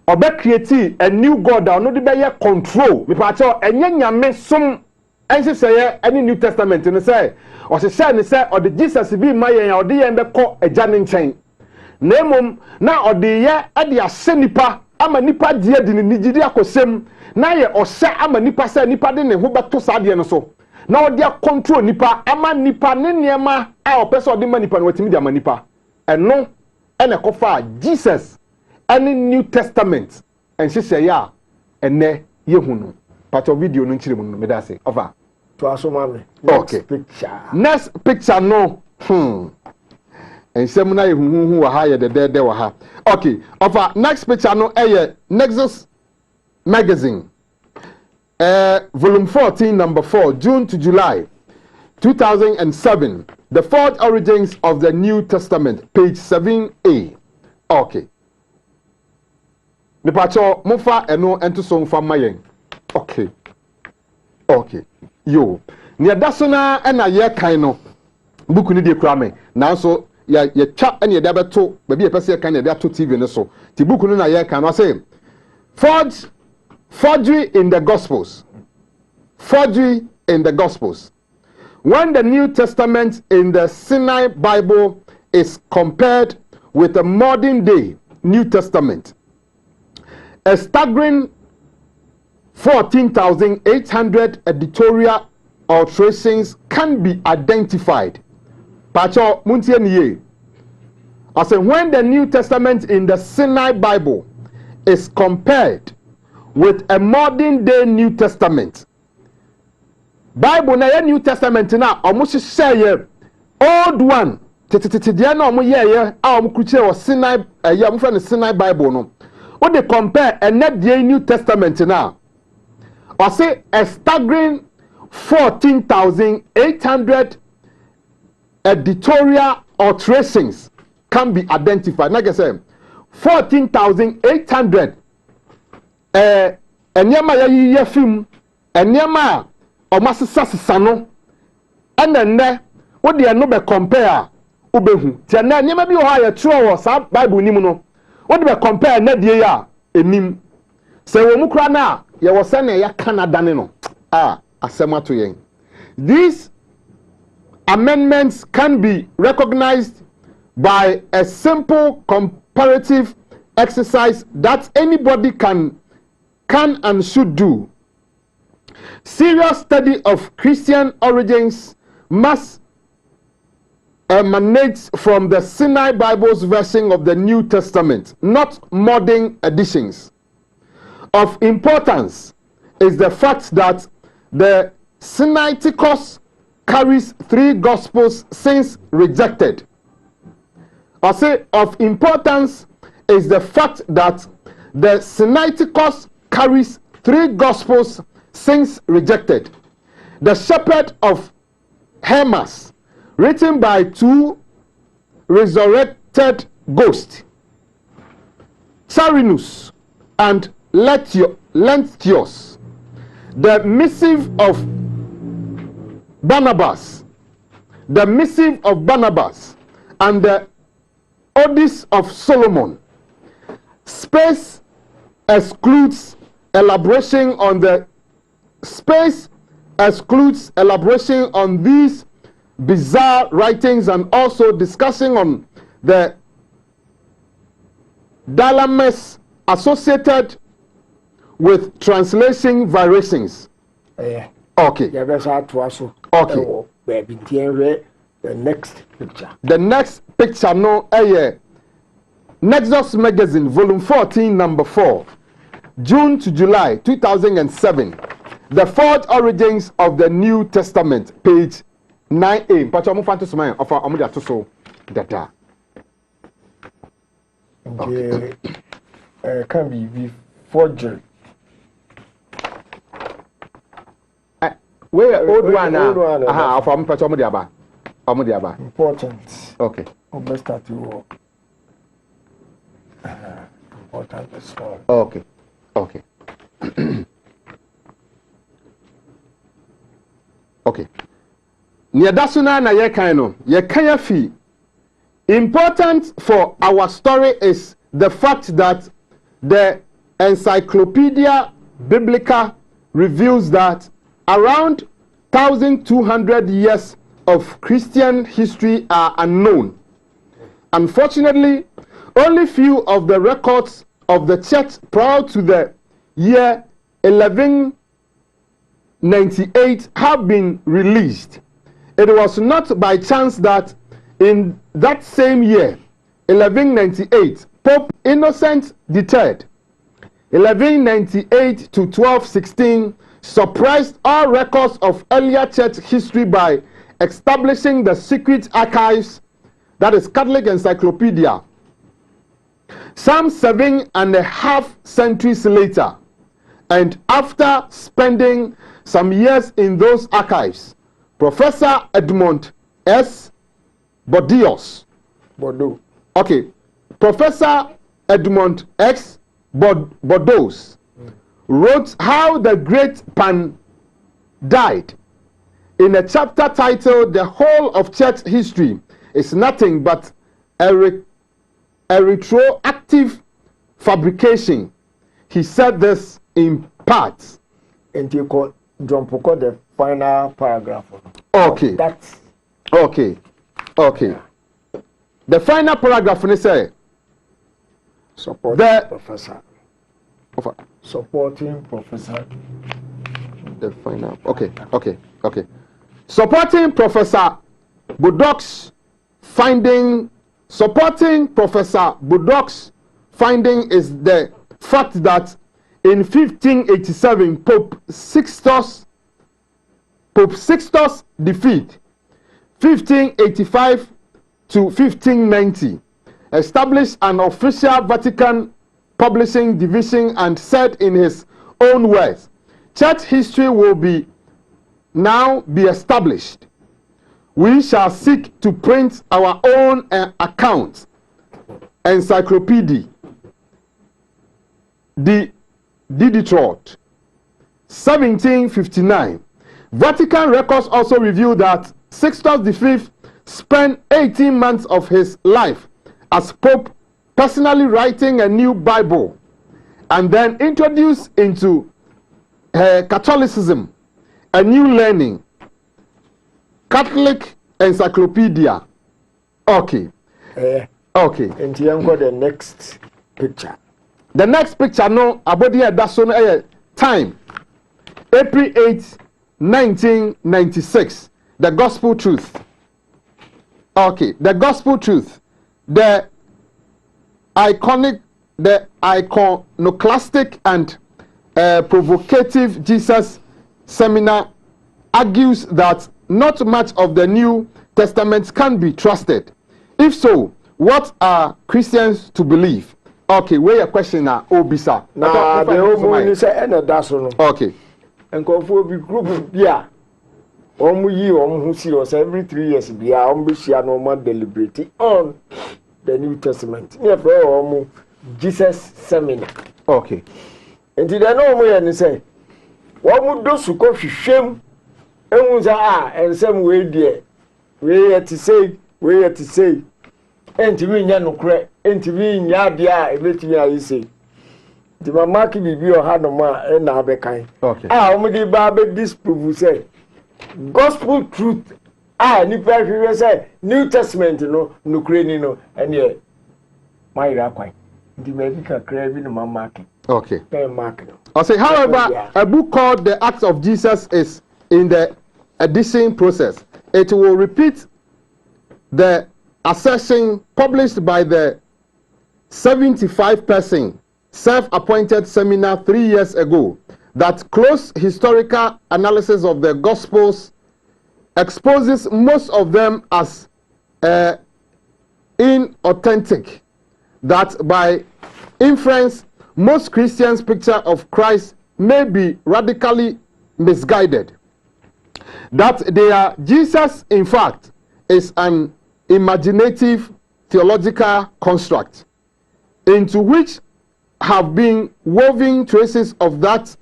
obe create a new god a no de be ye control me pa cho enye nyame som enhyehyɛ any New Testament no say o hyehyɛ ne say ode Jesus bi ma yen ode yen be kɔ agya ne nkyɛn na emom na ode ye ade ahye nipa ama nipa die de ne nigidi akosem na ye ɔhyɛ ama nipa say nipa de ne ho beto sadie no so na ode control nipa ama nipa ne niema a opese ode ma nipa no watimi de ama nipa eno ene kofa Jesus any New Testament enhyehyɛ ya ene yehunu part of video no nchire mu no me da say over to asoma me okay next picture no ensem na yehuhu wa ha ye de wa ha okay over next picture no Nexus magazine volume 14 number 4 June to July 2007 the fourth origins of the New Testament page 7a okay me pacho mufa eno ento so mfa mayen okay yo ne dasona na ye kan no buku ni de kura me nanso ya twa ene ye da beto ba bi e pese ye kan ne da to TV no so ti buku no na ye kan no say forgery in the Gospels. Forgery in the Gospels. When the New Testament in the Sinai Bible is compared with the modern day New Testament, a staggering 14,800 editorial alterations can be identified. Pacho muntie niye. I say when the New Testament in the Sinai Bible is compared with a modern day New Testament. Bible na ye New Testament na almost say old one. Dia na omo ye a omo kuche o Sinai ya mo friend Sinai Bible no. O de compare and net the New Testament now. Or say a staggering 14,800 editorial alterations can be identified. Like I said, 14,800 enyama ya film enyama o masesa no enenne wo de no be compare ubehu ti na enyama bi o ha ya tro sa Bible nim no wo de be compare na die ya enim se wo mu kra na ye wo se na ya Canada ne no asemato yen. These amendments can be recognized by a simple comparative exercise that anybody can and should do. Serious study of Christian origins must emanate from the Sinai Bible's version of the New Testament, not modern editions. Of importance is the fact that the Sinaiticus carries 3 gospels since rejected. I say of importance is the fact that the Sinaiticus carries 3 gospels since rejected. The Shepherd of Hermas, written by 2 resurrected ghosts, Charinus and Lentius. The missive of Barnabas, and the Odes of Solomon. Space excludes elaboration on these bizarre writings and also discussing on the dilemmas associated with translation variations. Yeah. Okay. Yeah, that's how to also. Okay. The next picture. The next picture no Nexus Magazine, volume 14, number 4, June to July 2007. The Fourth Origins of the New Testament, page 9a. But I'm going to say, I'm going to so data. Okay. Can be forgery. Where old one now? Old one, Aha, I'm going to important. Okay. Let's start to important as well. Okay. Okay. Okay. Niadasuna na yekaino. Yekaya fi. Important for our story is the fact that the Encyclopedia Biblica reveals that around 1,200 years of Christian history are unknown. Unfortunately, only few of the records of the church prior to the year 1198 have been released. It was not by chance that in that same year, 1198, Pope Innocent III, 1198 to 1216, suppressed all records of earlier church history by establishing the secret archives, that is Catholic Encyclopedia. Some 7.5 centuries later, and after spending some years in those archives, Professor Edmund S. Bordeaux. Okay, Professor Edmund X. Bordeaux wrote how the great Pan died in a chapter titled "The Whole of Church History is Nothing But a Retroactive Fabrication." He said this in parts. And you call the final paragraph. Okay. That's okay. Okay. The final paragraph is say supporting professor. Supporting professor. The final. Okay. Okay. Okay. Supporting Professor Bordeaux's finding. Supporting Professor Bordeaux's finding is the fact that in 1587 Pope Sixtus defeat 1585 to 1590 established an official Vatican publishing division and said in his own words, church history will now be established. We shall seek to print our own account, encyclopedia, the Diderot, 1759. Vatican records also reveal that Sixtus V spent 18 months of his life as Pope personally writing a new Bible and then introduced into Catholicism a new learning, Catholic Encyclopedia. Okay. Okay. And you got the next picture. The next picture, no, abodi that's on time. April 8, 1996. The Gospel Truth. Okay, the Gospel Truth. The iconoclastic and provocative Jesus seminar argues that not much of the New Testament can be trusted? If so, what are Christians to believe? Okay, where your question now, Obisa. Na the omu ni say ena da so no. Okay. Nkofo bi group bia omu yi omu hu serious every 3 years bia omu be share no man deliberate on the New Testament. Me for omu Jesus seminar. Okay. Enti da no omu ye ni say omu do su ko hwehwem ehun sa ensem we die we yet to say enti we nya nokre enti we nya dia ebetimi ayi say di mama ki bibi o ha no ma na abekan okay omu di ba be disprove say gospel truth ni pa hwehwe say New Testament no nokre ni no ene my rakwan di maybe kakra bi no mama ki okay mark no. I say however a book called The Acts of Jesus is in the edition process. It will repeat the assertion published by the 75-person self-appointed seminar 3 years ago that close historical analysis of the Gospels exposes most of them as inauthentic, that by inference most Christians' picture of Christ may be radically misguided, that Jesus in fact is an imaginative theological construct into which have been woven traces of that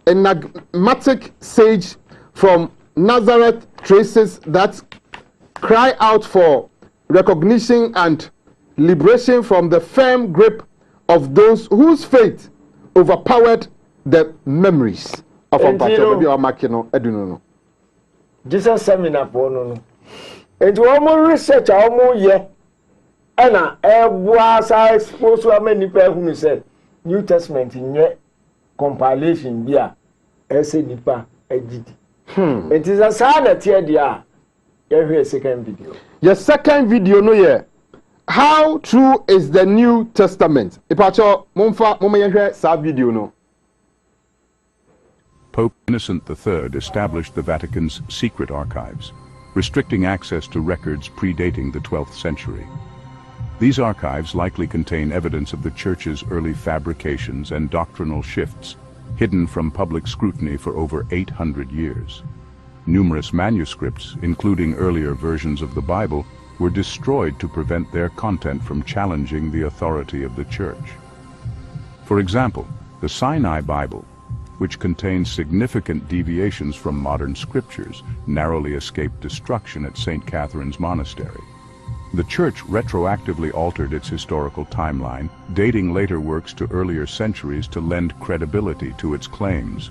enigmatic sage from Nazareth, traces that cry out for recognition and liberation from the firm grip of those whose faith overpowered the memories of Jesus seminar for no. And to almost research almost ye and I expose to many people who said New Testament in ye compilation bia essay nipa ejidi. It is a sign that here every second video. Your second video no ye. How true is the New Testament? Ipacho mumfa mumayehwe sa video no. Pope Innocent III established the Vatican's secret archives, restricting access to records predating the 12th century. These archives likely contain evidence of the Church's early fabrications and doctrinal shifts, hidden from public scrutiny for over 800 years. Numerous manuscripts, including earlier versions of the Bible, were destroyed to prevent their content from challenging the authority of the Church. For example, the Sinai Bible, which contains significant deviations from modern scriptures, narrowly escaped destruction at St. Catherine's Monastery. The Church retroactively altered its historical timeline, dating later works to earlier centuries to lend credibility to its claims.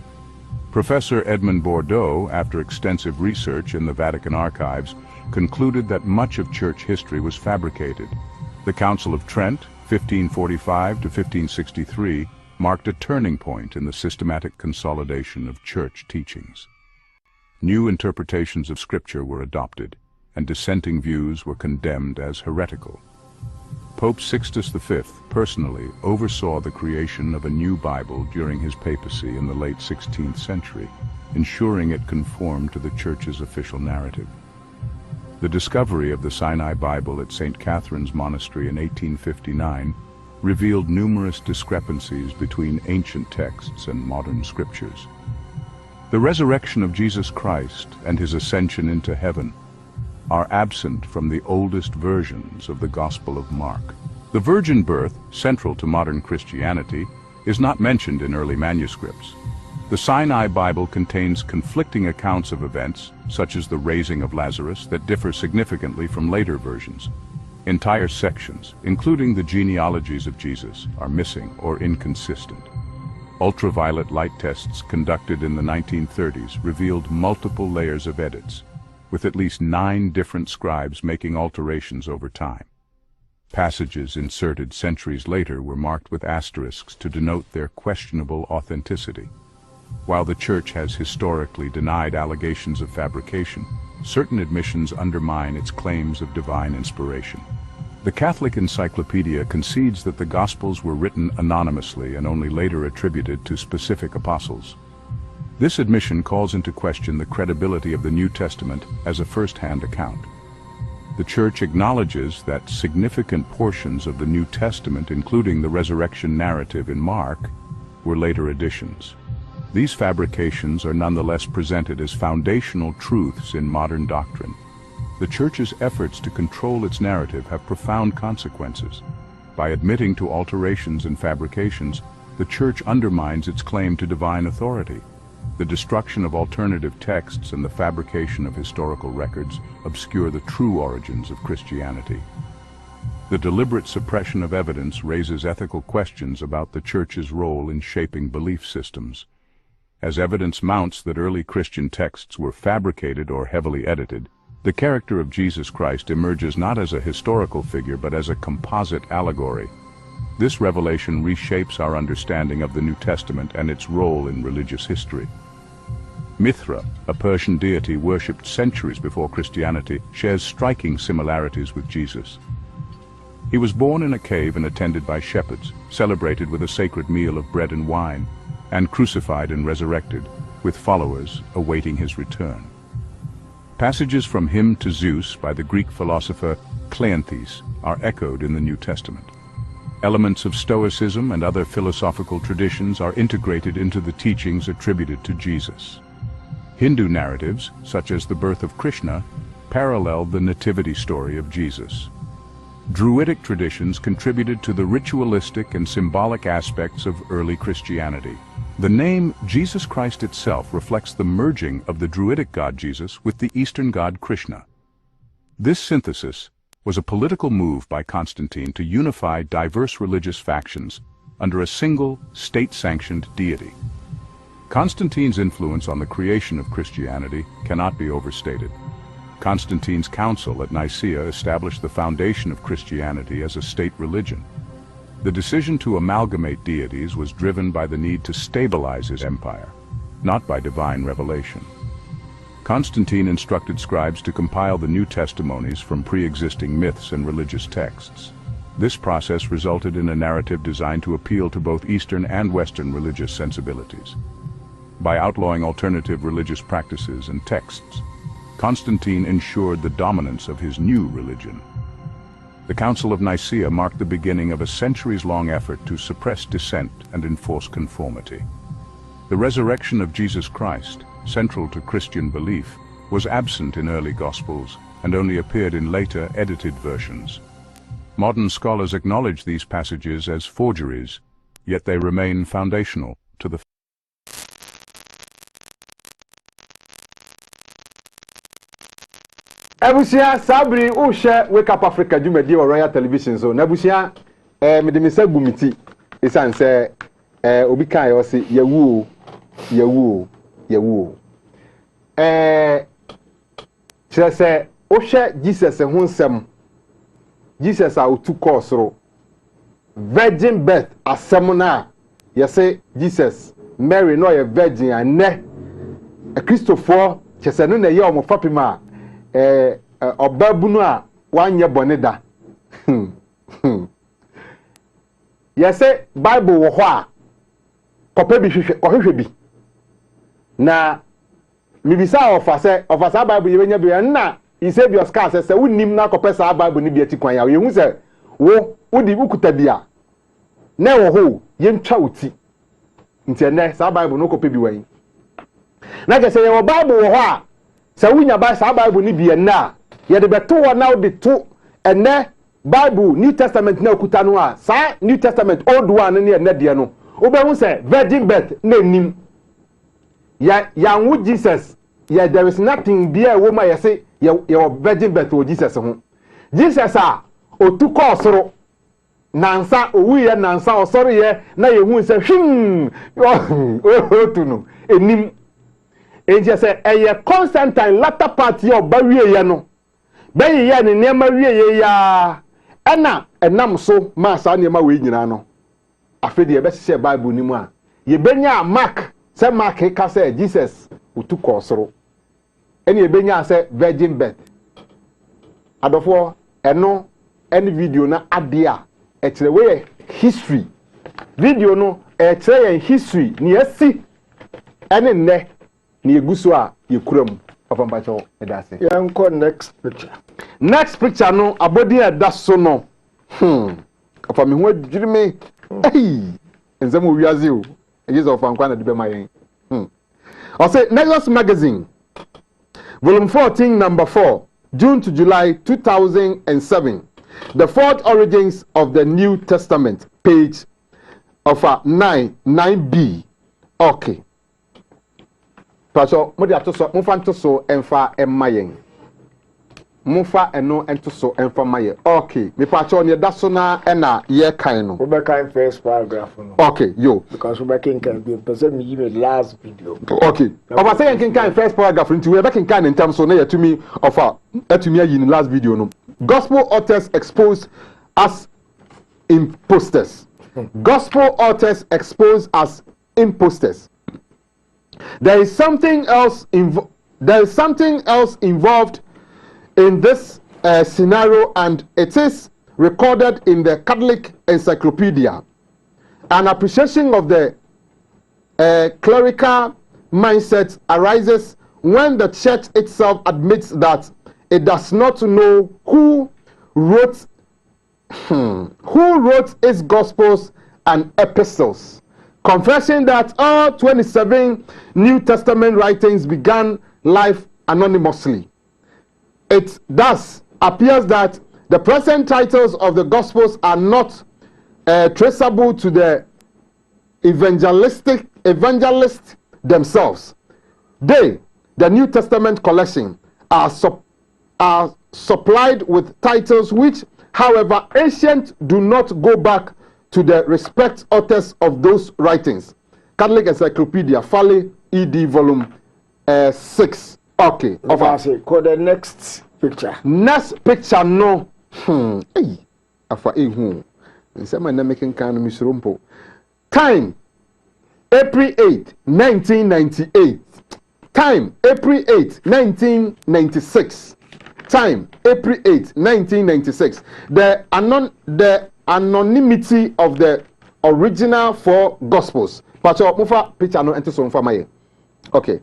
Professor Edmond Bordeaux, after extensive research in the Vatican archives, concluded that much of Church history was fabricated. The Council of Trent, 1545 to 1563, marked a turning point in the systematic consolidation of Church teachings. New interpretations of Scripture were adopted, and dissenting views were condemned as heretical. Pope Sixtus V personally oversaw the creation of a new Bible during his papacy in the late 16th century, ensuring it conformed to the Church's official narrative. The discovery of the Sinai Bible at St. Catherine's Monastery in 1859 revealed numerous discrepancies between ancient texts and modern scriptures. The resurrection of Jesus Christ and his ascension into heaven are absent from the oldest versions of the Gospel of Mark. The virgin birth, central to modern Christianity, is not mentioned in early manuscripts. The Sinai Bible contains conflicting accounts of events, such as the raising of Lazarus, that differ significantly from later versions. Entire sections, including the genealogies of Jesus, are missing or inconsistent. Ultraviolet light tests conducted in the 1930s revealed multiple layers of edits, with at least 9 different scribes making alterations over time. Passages inserted centuries later were marked with asterisks to denote their questionable authenticity. While the Church has historically denied allegations of fabrication, certain admissions undermine its claims of divine inspiration. The Catholic Encyclopedia concedes that the Gospels were written anonymously and only later attributed to specific apostles. This admission calls into question the credibility of the New Testament as a first-hand account. The Church acknowledges that significant portions of the New Testament, including the resurrection narrative in Mark, were later additions. These fabrications are nonetheless presented as foundational truths in modern doctrine. The Church's efforts to control its narrative have profound consequences. By admitting to alterations and fabrications, the Church undermines its claim to divine authority. The destruction of alternative texts and the fabrication of historical records obscure the true origins of Christianity. The deliberate suppression of evidence raises ethical questions about the Church's role in shaping belief systems. As evidence mounts that early Christian texts were fabricated or heavily edited, the character of Jesus Christ emerges not as a historical figure but as a composite allegory. This revelation reshapes our understanding of the New Testament and its role in religious history. Mithra, a Persian deity worshipped centuries before Christianity, shares striking similarities with Jesus. He was born in a cave and attended by shepherds, celebrated with a sacred meal of bread and wine, and crucified and resurrected, with followers awaiting his return. Passages from Hymn to Zeus by the Greek philosopher Cleanthes are echoed in the New Testament. Elements of Stoicism and other philosophical traditions are integrated into the teachings attributed to Jesus. Hindu narratives, such as the birth of Krishna, parallel the nativity story of Jesus. Druidic traditions contributed to the ritualistic and symbolic aspects of early Christianity. The name Jesus Christ itself reflects the merging of the Druidic god Jesus with the Eastern god Krishna. This synthesis was a political move by Constantine to unify diverse religious factions under a single, state-sanctioned deity. Constantine's influence on the creation of Christianity cannot be overstated. Constantine's council at Nicaea established the foundation of Christianity as a state religion. The decision to amalgamate deities was driven by the need to stabilize his empire, not by divine revelation. Constantine instructed scribes to compile the new testimonies from pre-existing myths and religious texts. This process resulted in a narrative designed to appeal to both Eastern and Western religious sensibilities. By outlawing alternative religious practices and texts, Constantine ensured the dominance of his new religion. The Council of Nicaea marked the beginning of a centuries-long effort to suppress dissent and enforce conformity. The resurrection of Jesus Christ, central to Christian belief, was absent in early Gospels and only appeared in later edited versions. Modern scholars acknowledge these passages as forgeries, yet they remain foundational to the Abusia Sabri Usha Wake Up Africa Jumedi or Royal Television so Nabusia Medimisa Gumiti isan say obi kan yo say yawu kire say Usha Jesus ho nsem Jesus a otu kosoro virgin birth asem na ye say Jesus Mary no ye virgin ane a Christopher kese no na ye omofapima obabunu a wanye boneda yese Bible wo ho a kope bi hwehwe bi na mibisa ofasa Bible yebenya bi na Isabius ka se wonim na kope sa Bible ni bi atikwan ya yehu se wo udi ukuta bia na wo ho yentwa oti nti ne sa Bible no kope bi wan na ke se ye Bible wo ho a sa wunya ba sa Bible ni bi na ye de beto wo na de to ene Bible New Testament na okuta no a sa New Testament old one ne ene de no obehu se virgin birth na nim ya wu Jesus ya there is nothing bia wo ma yese ya virgin birth o Jesus ho Jesus a otuko osoro nansa owuye nansa osoro ye na yehu se hwim otu no enim enje se eye Constantine latter party of bawie ye no bayi ye ne nema wie ye ya ena enam so ma sa nema we nyina no afede ye be se Bible ni mu a ye benya Mark se Mark ka se Jesus otuko osoro eni ye benya se virgin birth adofo eno any video na adia we history video no e kire history ni esi ɛne nnɛ na yɛgu so a yɛkura mu papa mpakyɛw ɛda ase. Yɛnkɔ next picture. Next picture no abɔden a ɛda so no ɔfa me ho adwiri me nsɛm wɔ wiase o ɛgye sɛ ɔfa nkwa na de bɛma yɛn. Ɔsɛ Nexus Magazine Volume 14 number 4 June to July 2007, The Fourth Origins of the New Testament, page of 9b. Okay. Pacho, modi atoso, mufa ntoso emfa emmayen. Mufa eno entoso emfa maye. Okay. Me pacho ne da so na na ye kan no. We be kan first paragraph no. Okay, yo. Because we be kan be person me give last video. Okay. Oba say yen kan first paragraph nti we be kan in terms so na yatumi offer atumi ayi in last video no. Gospel authors exposed as imposters. Gospel authors exposed as imposters. There is something else involved in this scenario, and it is recorded in the Catholic Encyclopedia. An appreciation of the clerical mindset arises when the church itself admits that it does not know who wrote its gospels and epistles, confessing that all 27 New Testament writings began life anonymously. It thus appears that the present titles of the gospels are not traceable to the evangelists themselves. They, the New Testament collection, are supplied with titles which, however ancient, do not go back to the respect authors of those writings. Catholic Encyclopedia, Fale, ED, volume 6. Okay. Over. Call the next picture. Next picture, no. Hey. Afa ehu. Nsema na making kind of misrumpo. Time, April 8, 1998. Time, April 8, 1996. Time, April 8, 1996. The anonymity of the original four gospels. Pacho, mufa picture no ento so mfa maye. Okay.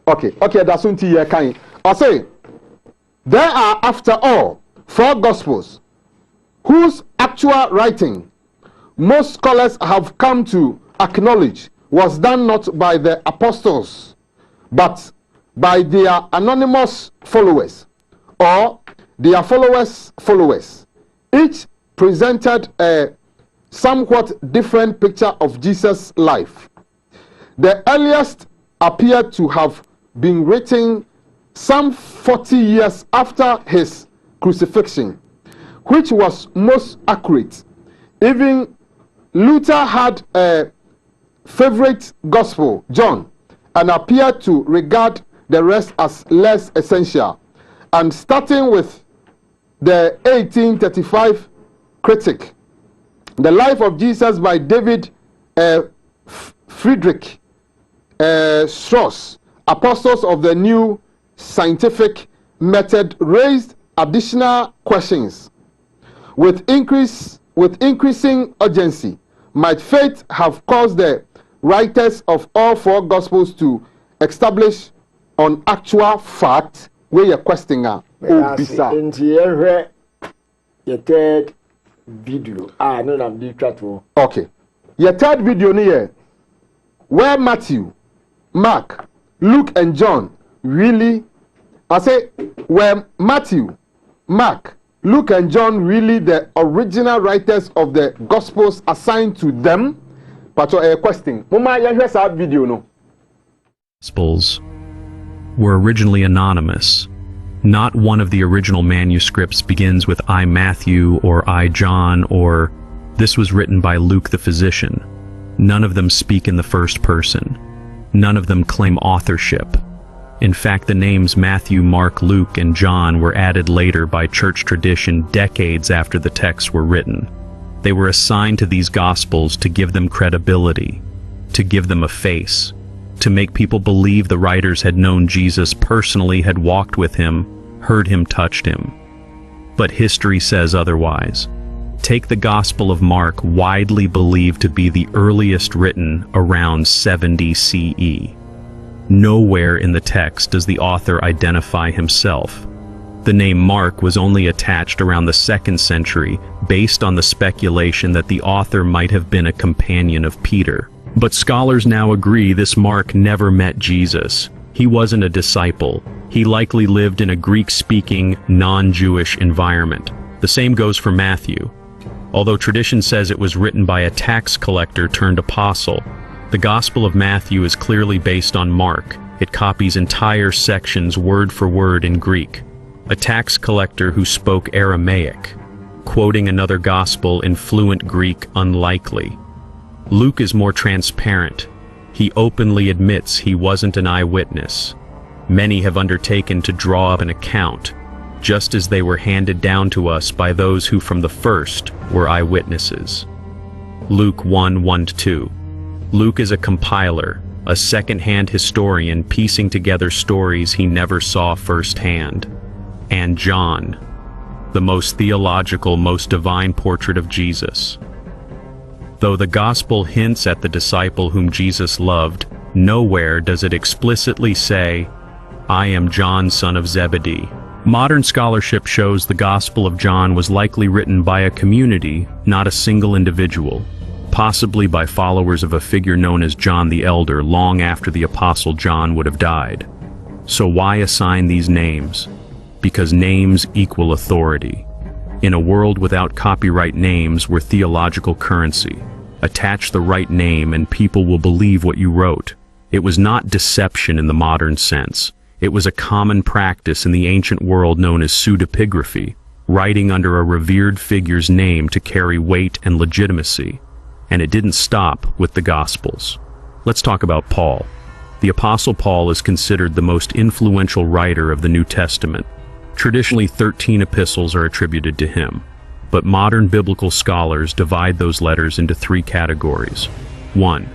That's until you kind. I say, there are, after all, four gospels whose actual writing most scholars have come to acknowledge was done not by the apostles, but by their anonymous followers, or their followers. Each presented a somewhat different picture of Jesus' life. The earliest appeared to have been written some 40 years after his crucifixion, which was most accurate. Even Luther had a favorite gospel, John, and appeared to regard the rest as less essential. And starting with the 1835 critic, The Life of Jesus by David Friedrich Strauss, Apostles of the New Scientific Method, raised additional questions. With increasing urgency, might fate have caused the writers of all four gospels to establish on actual fact where you're questioning bisa into your third video no na be chat. Okay, your third video here, where Matthew, Mark, Luke and John really, I say, where Matthew, Mark, Luke and John really the original writers of the gospels assigned to them? But a question. Mama, you hear that video no? Gospels were originally anonymous. Not one of the original manuscripts begins with I Matthew or I John or this was written by Luke the physician. None of them speak in the first person. None of them claim authorship. In fact, the names Matthew, Mark, Luke, and John were added later by church tradition decades after the texts were written. They were assigned to these Gospels to give them credibility, to give them a face, to make people believe the writers had known Jesus personally, had walked with him, heard him, touched him. But history says otherwise. Take the Gospel of Mark, widely believed to be the earliest written around 70 CE. Nowhere in the text does the author identify himself. The name Mark was only attached around the 2nd century based on the speculation that the author might have been a companion of Peter. But scholars now agree this Mark never met Jesus. He wasn't a disciple. He likely lived in a Greek-speaking, non-Jewish environment. The same goes for Matthew. Although tradition says it was written by a tax collector turned apostle, the Gospel of Matthew is clearly based on Mark. It copies entire sections word for word in Greek. A tax collector who spoke Aramaic, quoting another gospel in fluent Greek, unlikely. Luke is more transparent. He openly admits he wasn't an eyewitness. Many have undertaken to draw up an account, just as they were handed down to us by those who from the first were eyewitnesses. Luke 1:1-2. Luke is a compiler, a second-hand historian piecing together stories he never saw firsthand. And John, the most theological, most divine portrait of Jesus. Though the Gospel hints at the disciple whom Jesus loved, nowhere does it explicitly say, "I am John, son of Zebedee." Modern scholarship shows the Gospel of John was likely written by a community, not a single individual, possibly by followers of a figure known as John the Elder long after the Apostle John would have died. So why assign these names? Because names equal authority. In a world without copyright, names were theological currency. Attach the right name and people will believe what you wrote. It was not deception in the modern sense. It was a common practice in the ancient world known as pseudepigraphy, writing under a revered figure's name to carry weight and legitimacy. And it didn't stop with the Gospels. Let's talk about Paul. The Apostle Paul is considered the most influential writer of the New Testament. Traditionally, 13 epistles are attributed to him, but modern biblical scholars divide those letters into 3 categories. 1.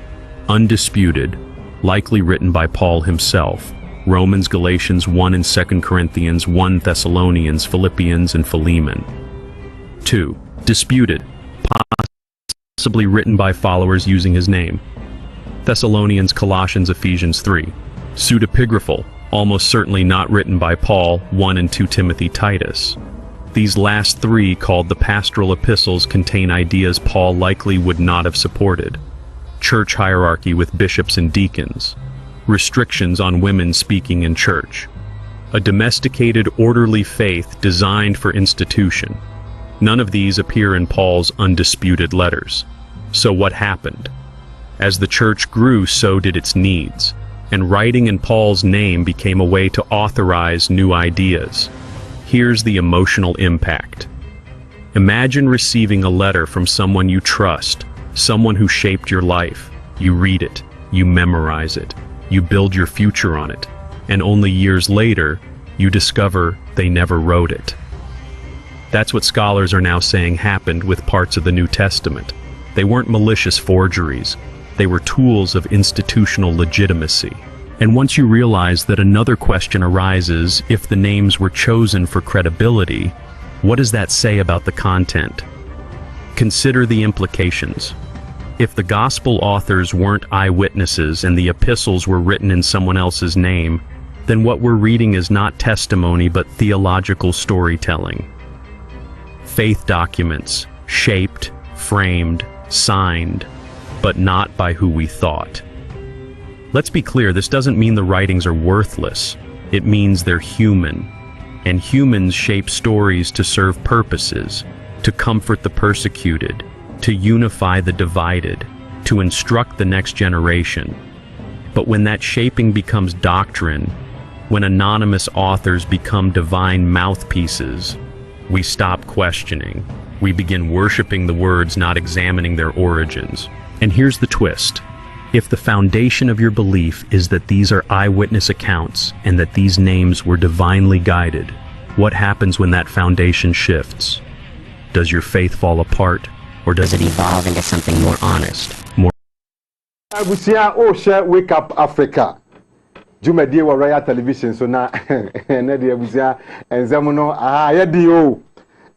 Undisputed, likely written by Paul himself, Romans, Galatians, 1 and 2 Corinthians, 1 Thessalonians, Philippians, and Philemon. 2. Disputed, possibly written by followers using his name, Thessalonians, Colossians, Ephesians 3. Pseudepigraphal, almost certainly not written by Paul, 1 and 2 Timothy, Titus. These last 3, called the pastoral epistles, contain ideas Paul likely would not have supported. Church hierarchy with bishops and deacons. Restrictions on women speaking in church. A domesticated, orderly faith designed for institution. None of these appear in Paul's undisputed letters. So what happened? As the church grew, so did its needs. And writing in Paul's name became a way to authorize new ideas. Here's the emotional impact. Imagine receiving a letter from someone you trust, someone who shaped your life. You read it, you memorize it, you build your future on it, and only years later, you discover they never wrote it. That's what scholars are now saying happened with parts of the New Testament. They weren't malicious forgeries. They were tools of institutional legitimacy. And once you realize that, another question arises: if the names were chosen for credibility, what does that say about the content? Consider the implications. If the gospel authors weren't eyewitnesses and the epistles were written in someone else's name, then what we're reading is not testimony but theological storytelling. Faith documents, shaped, framed, signed, but not by who we thought. Let's be clear, this doesn't mean the writings are worthless. It means they're human. And humans shape stories to serve purposes, to comfort the persecuted, to unify the divided, to instruct the next generation. But when that shaping becomes doctrine, when anonymous authors become divine mouthpieces, we stop questioning. We begin worshiping the words, not examining their origins. And here's the twist. If the foundation of your belief is that these are eyewitness accounts and that these names were divinely guided, what happens when that foundation shifts? Does your faith fall apart, or does it evolve into something more honest? Abusia o share Wake Up Africa. Jumedie wa Royal Television so na na de abusia enzem no yedi o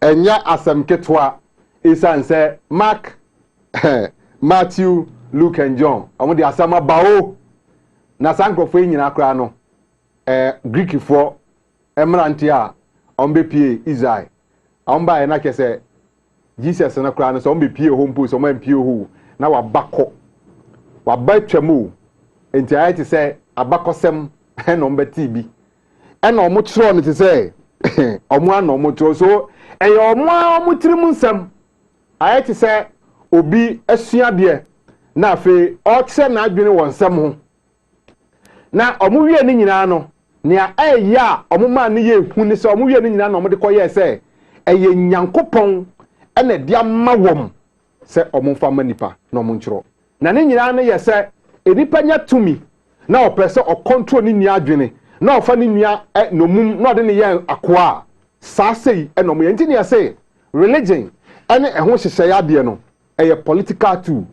enya asem ketwa esan say Mark Matthew Luke and John omo de asama bawo na sankrofo nyina kra no Greek for emrante a ombe pie Israel omba na kese Jesus na kra no so ombe pie ho mpo so ombe pie ho na wabakọ wabatwamu enti ayete say abakọsem na ombe tibi na omo kiro no te say omo ana omo kiro so eye omo tirim nsem ayete say obi asua de na afi ọtse na adwene wonsem ho na omo wie ni nyina no nea eya omo ma ne ye hu ni se omo wie ni nyina na omo de koye se eye nyankopon ena dia mawom se omo fa manipa na omo nchiro na ne nyina no ye se enipa nya tumi na opese o control ni nia adwene na ofa ni nia no mum na ode ne ye akoa sa sei ena omo ye nti ne ye se religion ene eho hyehye ya de no eye political tool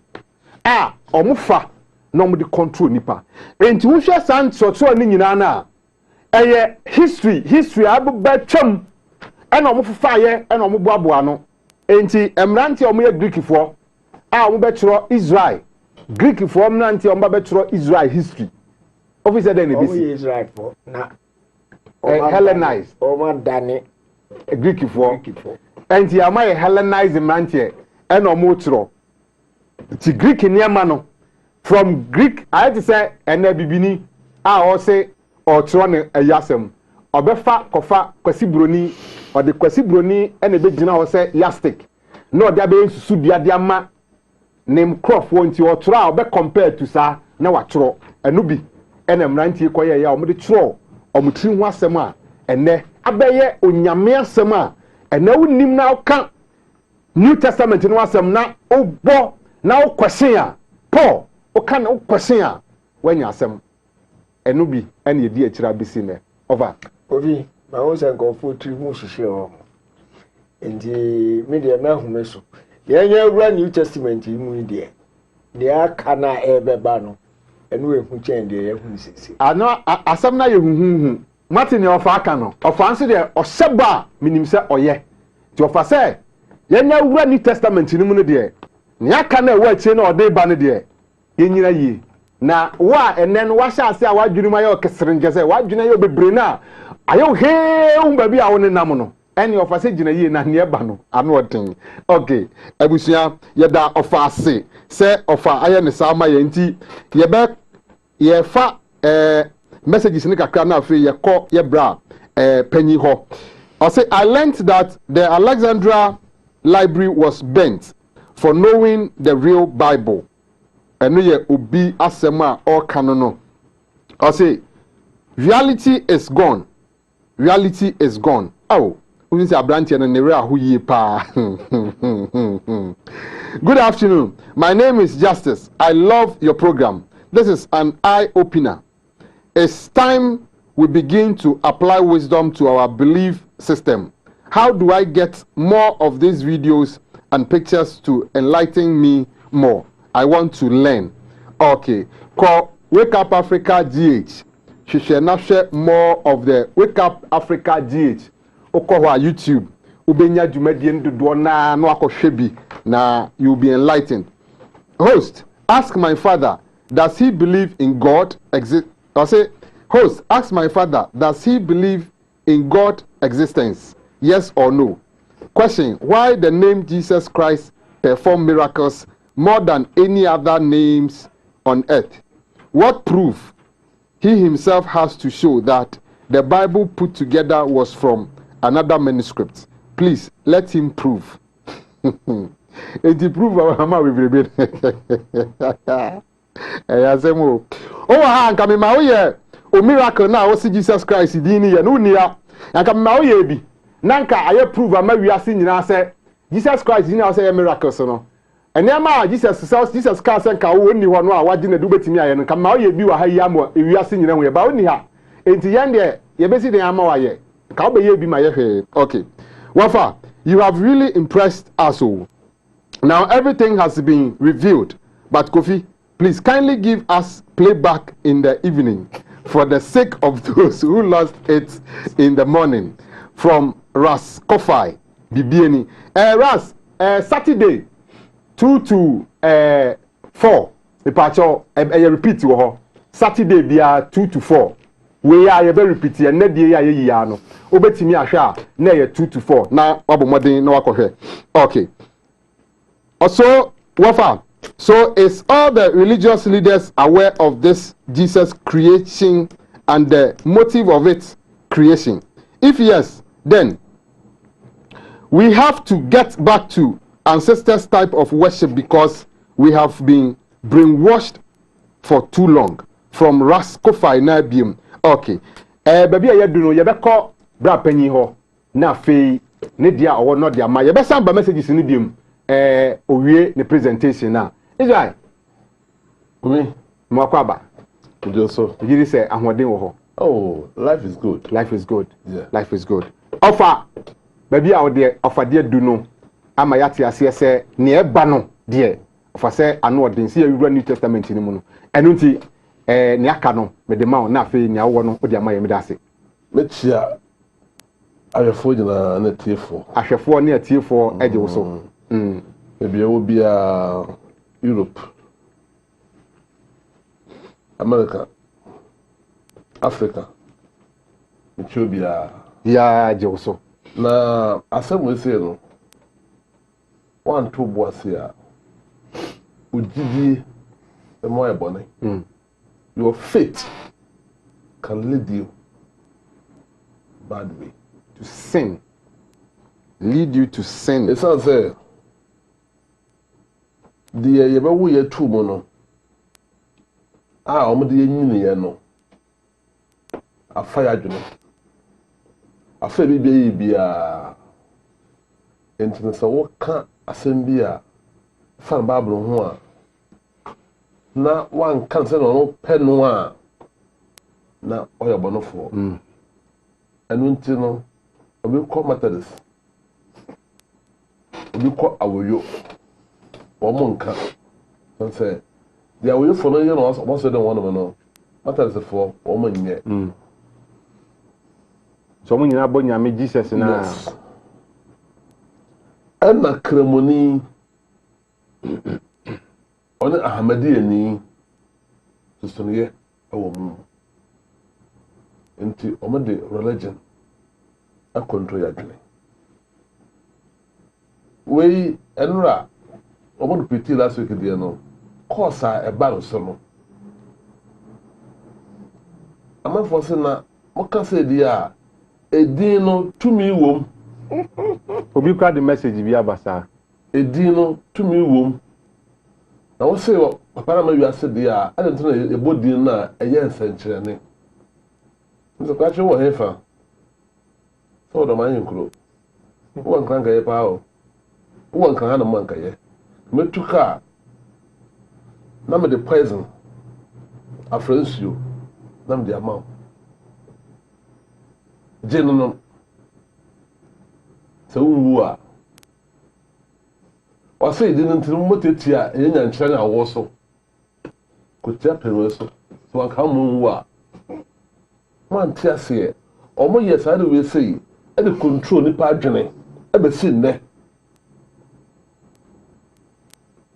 omo fa na omo de control nipa enti wo hwe san so ni nyina na eye history abba twam ena omo fufa ye ena omo boaboa no enti emrante omo ye Greek fo omo be tro Israel Greek fo emrante omo be tro Israel history officer den omo ebisi Israel fo na Hellenized omo dane Greek fo enti ama ye Hellenized emrante ena omo tro ti Greek niema no from Greek I to say ena bibini o say o tro ne ayasem obefa kofa kwasibroni o de kwasibroni ena be gina o say yastic no de be susu bia de ama name crop wonti o tro a obe compare to sa na wa tro enu bi ena mrantie koye ya o mo de tro o mo tiri ho asem a ene abeye onyame asem a ena wonim na oka New Testament no asem na obo na o question a Paul o ka na o question a wanya asem enu bi ene ye di akira bisi ne over ovi ma wo se go fo tri mu hihye ho enti me de ma hu me so ye nya wura New Testament mu de de aka na ebeba no enu ehu chen de ye hu sisi ano asem na ye huhuhu Martin ye ofa aka no ofa nso de oseba minim se oye ti ofa se ye nya wura New Testament ni mu no de ne aka na wa chie na ode ba no de ye nyina yi na wa enen wa sha ase a wadwunu ma ye okesrenje se wadwuna ye bebre na ayo he ba bi a woni nam no eni ofa se gina yi na ne ba no ano oden okay abusua ye da ofa ase se ofa aye ne sa ma ye nti ye fa messages ni kakra na afi ye ko ye bra panyi ho I say I learned that the Alexandria library was burnt for knowing the real Bible. Eno ye obi asema or kanono. I say reality is gone. Reality is gone. Oh, who is a branch and a who ye pa. Good afternoon. My name is Justice. I love your program. This is an eye opener. It's time we begin to apply wisdom to our belief system. How do I get more of these videos and pictures to enlighten me more? I want to learn. Okay. Call Wake Up Africa GH. She shall not share more of the Wake Up Africa GH. Okowa YouTube. Ubenya jumedien do na no akoshebi na you'll be enlightened. Host, ask my father, does he believe in God exist? I say, host, ask my father, does he believe in God existence? Yes or no? Question, why the name Jesus Christ perform miracles more than any other names on earth? What proof he himself has to show that the Bible put together was from another manuscript? Please, let him prove. It prove our mama we believe. Oh, ha nka me ma wo ye o miracle na wo si Jesus Christ din ni ye no nia. Nka me ma wo ye bi. Na nka aye prove ama wiase nyina se Jesus Christ din na say miracles no. Enema Jesus ka se nka wo ni ho no a waje na du betimi aye no. Nka ma wo ye bi wa ha yi amo wiase nyina ho ye ba wo ni ha. Enti yan de ye besi den ama wa ye. Nka wo be ye bi ma ye hwe. Okay. Wafa, you have really impressed us all. Now everything has been revealed, but Kofi, please kindly give us playback in the evening for the sake of those who lost it in the morning. From Ras Kofai Bibieni. Ras, Saturday 2 to 4 ipacho repeat wo ho Saturday bia 2 to 4 we are be repeat e na die ya ya no obetimi ahwe a na ye 2 to 4 na wabomoden na wakohwe okay also wafa so is all the religious leaders aware of this Jesus creation and the motive of its creation? If yes, then we have to get back to ancestors type of worship because we have been brainwashed for too long from Raskofai na biom. Okay. Baby ya do no ye beko bra panyi ho na fe ne dia owo no dia ma ye be samba messages ni biom owie ne presentation na Israel Kumi mo akwaba Ujoso yiri say ahoden wo ho. Oh, life is good. Life is good. Yeah. Life is good. Offer baby out there offer there do no ama yati ase se ne eba no there offer say ano odin see you New Testament ni mu no enu nti ne aka no me de ma na afi ne awo no odi ama ye me da se Mechia ahwefo jina na tiefo. ahwefo ne atiefo eje wo so Maybe will be Europe, America, Africa. It should be ya eje wo so na asem we say no. One two boys here. Ujiji the more bonny. Your faith can lead you bad way to sin, lead you to sin. It's not say the yeba wo ye tu mo no omo de nyini ye no afa ya dwene afa bi bia entene so wo ka asem bia fa bible ho a na wan kan se no pe no a na oyo bonofo enu nti no obi ko Methodist obi ko awoyo Omonka. Don't say. The away for no, you know, what's the one of no. What is it for? Woman yet. So when you are born, you Jesus na. And na ceremony. On a Ahmadiyya ni. To sonye awomu. Into omade religion. A control yadne. We enra. Omo piti last week there no course a bar so no ama for say na mo ka say dia edin no tumi wom obi kwa the message bi abasa edin no tumi wom na wo say papa na ma wi ase dia a ade na ebodin na eye nsankyere ne nso ka che wo hefa so do man yinkro wo nkan ga ye pa o wo nkan na man ka ye metuka na me the poison afransio na me the amount no so wu a o say di ntin moteti a enya nkyere na wo so ko tia pere so so an ka mu wu a man tia se o mo yes ade we say e de control ni pa adwene e be si nne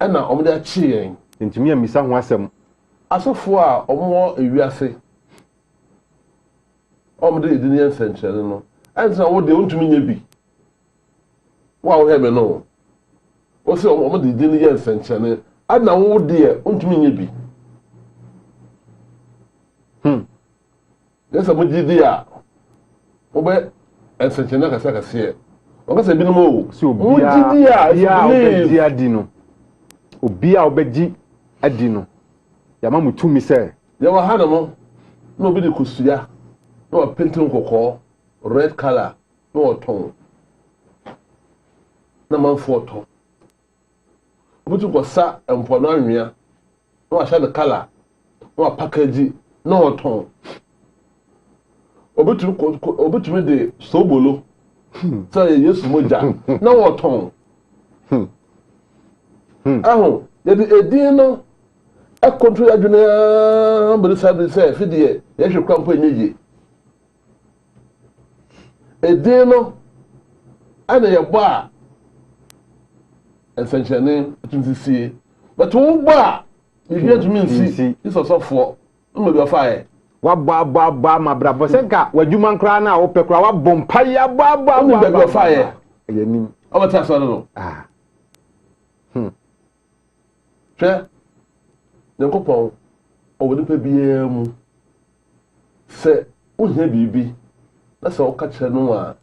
ana omo da chi yen ntimi amisa ho asem asofo a omo ewiase omo de edini ensenchere no ansa wo de ontumi nya bi wa wo hebe no wo se omo de edini ensenchere ana wo de ontumi nya bi yesa mo gidi a wo be ensenchere ka saka se o ka se bi no mo si obi a obi adi no obi a obegi adi no ya ma mutumi se ya wa hana mo no obi de kusuya no painting kokko red color no ton na man photo obi tu ko sa empo no anwea no a sha the color no package no ton obi tu de sobolo say yesu moja no ton aho ya de edin no a control adwena mbere sabe say fidie ya hwe kwampo enyeje edin no ana ye bo a ensenchene tunsisie but wo ba you get me see this also for no be fire wa ba ma brabo senka wadwuma nkra na wo pekra wa bompa ya ba be fire yenim o ta so no hwe Nyankopɔn o nipa biara mu se wo hia bibi na se wo ka kire no a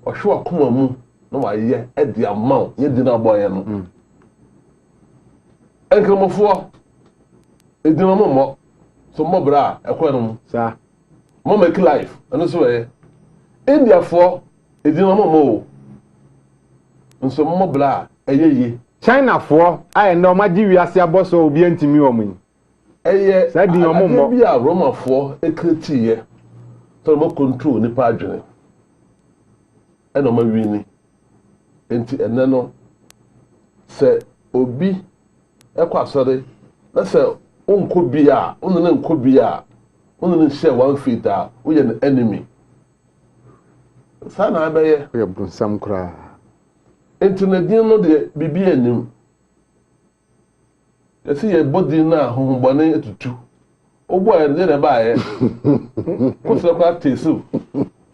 o hwe akoma mu na wa ye e di amaw ye di na boye no enkromofo e di no mo so mo bra e ko no sa mo make life eno so e India for e di no mo nso mo bra e ye China for I no ma gi wiase aboso obi antimi o mun eye sa di omo mo bi a Roma for e kreti ye so mo control ni pa adwene e no ma wini enti ene no se obi e kwa sore na se onko bi a onu na nko bi a onu na share 1 feet a wo ye an enemy sa na abaye ya brunsam kra enti na din no de bibi anim esi ye body na hohobone etutu ogbo ya de ba ye kotre kwa tesu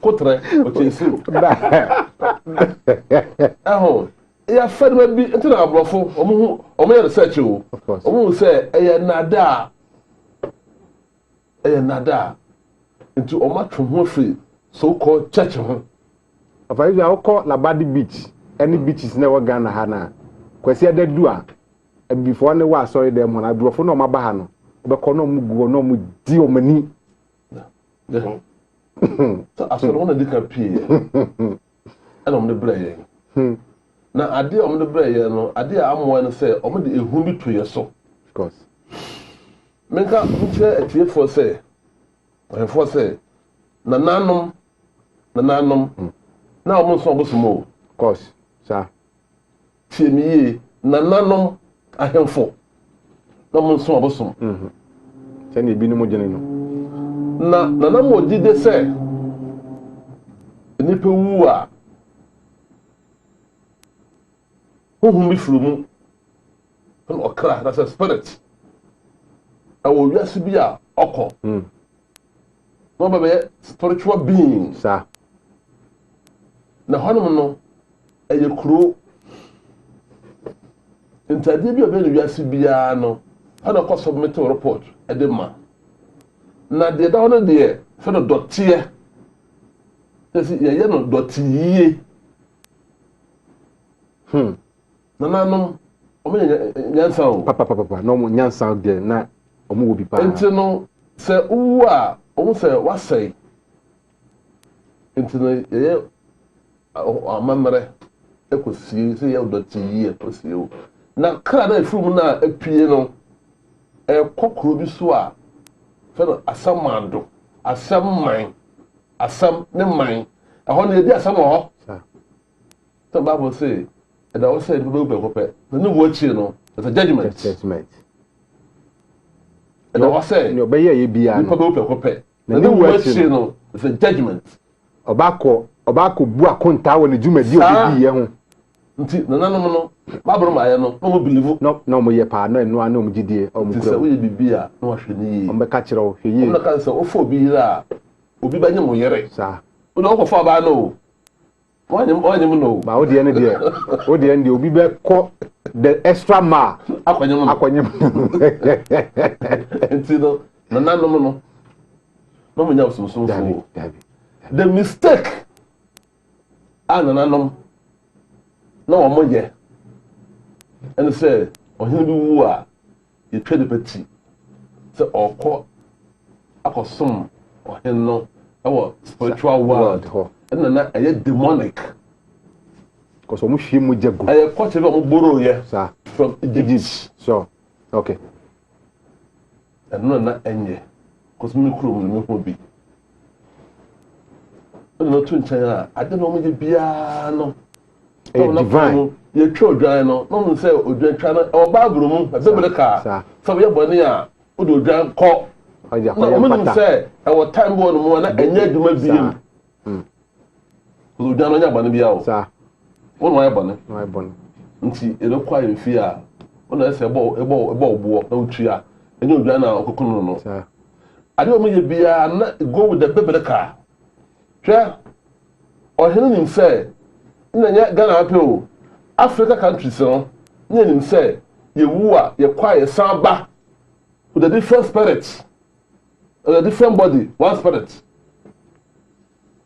kotre o tesu aho ya fadma bi enti na abrofo omo ye research o omo say eye nada enti omo atwo ho free so called church ho afayu akọ Labadi beach any beaches na wa Ghana ha na kwasi adadu a before ne wa sorry dem ho na brofo no maba ha no be ko no mu guo no mu di omani so asoro na dika pie ana omde braye na ade omde braye no ade a amwo no say omde ehu bi to ye so of course menka nche etie for say na nanom na omo so obosumo of course sa tiemiye na nanom ahemfo na omo so obosum se na ebi no mo gene no na nanam odide se nipa wu a hohum bi frumu on okra that's a spirit awo wiase bi a okọ no be spiritual being sa na honom no eye kuro intade bi obe no wiase bia no ana ko submit report edema na de da no de fe no dotie esi ye no dotie na nanom o me nyansa o papa no mo nyansa de na o mo wo bi pa enti no se uwu a o mo se wasai enti no ye amamre ekosie se ye dotie ekosie na kra na efum na apie no kokoro bi so a fe no asamando asamman asam ne man ho na edi asam ho so Bible say and I was saying we be hope na no watch no it's a judgment and I was saying no be ye bia no we be hope na no watch no it's a judgment obako bu akonta wo ne dwumadi obi ye ho nti na nanom no Bible ma ye no no believe no mo ye pa no eno ana mo gidie o mo kura we bibia no hwe ni o me ka kire o hwe ye o na kan se o fo bi ra obi ba nye mo yere sa o no ko fo ba no wanyem no ba o de ne de o de ne obi be ko the extra mile akwanyem nti no na nanom no no mo nya osumsum fo the mistake na nanom na wo mo ye and say ohun bi wu a ye twede pati se okọ akosom ohun no our spiritual world and na a demonic because omo hwie mo jago I quote omo borrow ye from Egypt so okay and no na enye because me kuro me ho bi no to nchen a ade no mo je bia no divine ye twa odwan no no mo say odwan twa no o Bible mu bebele ka so ye bone a o do odwan ko no mo say e wo time bo no mo na enye adwuma biem odwan no nya bone bia o sa won wa bone nti eno kwa mfi a ona ese ebo obo na utua enye odua na okokunu no ade o me bia na go with the biblical hwe ohene nim say na nya Ghana apeo Africa countries no nya nim say ye wu a ye kwa ye san ba with a different spirit a different body one spirit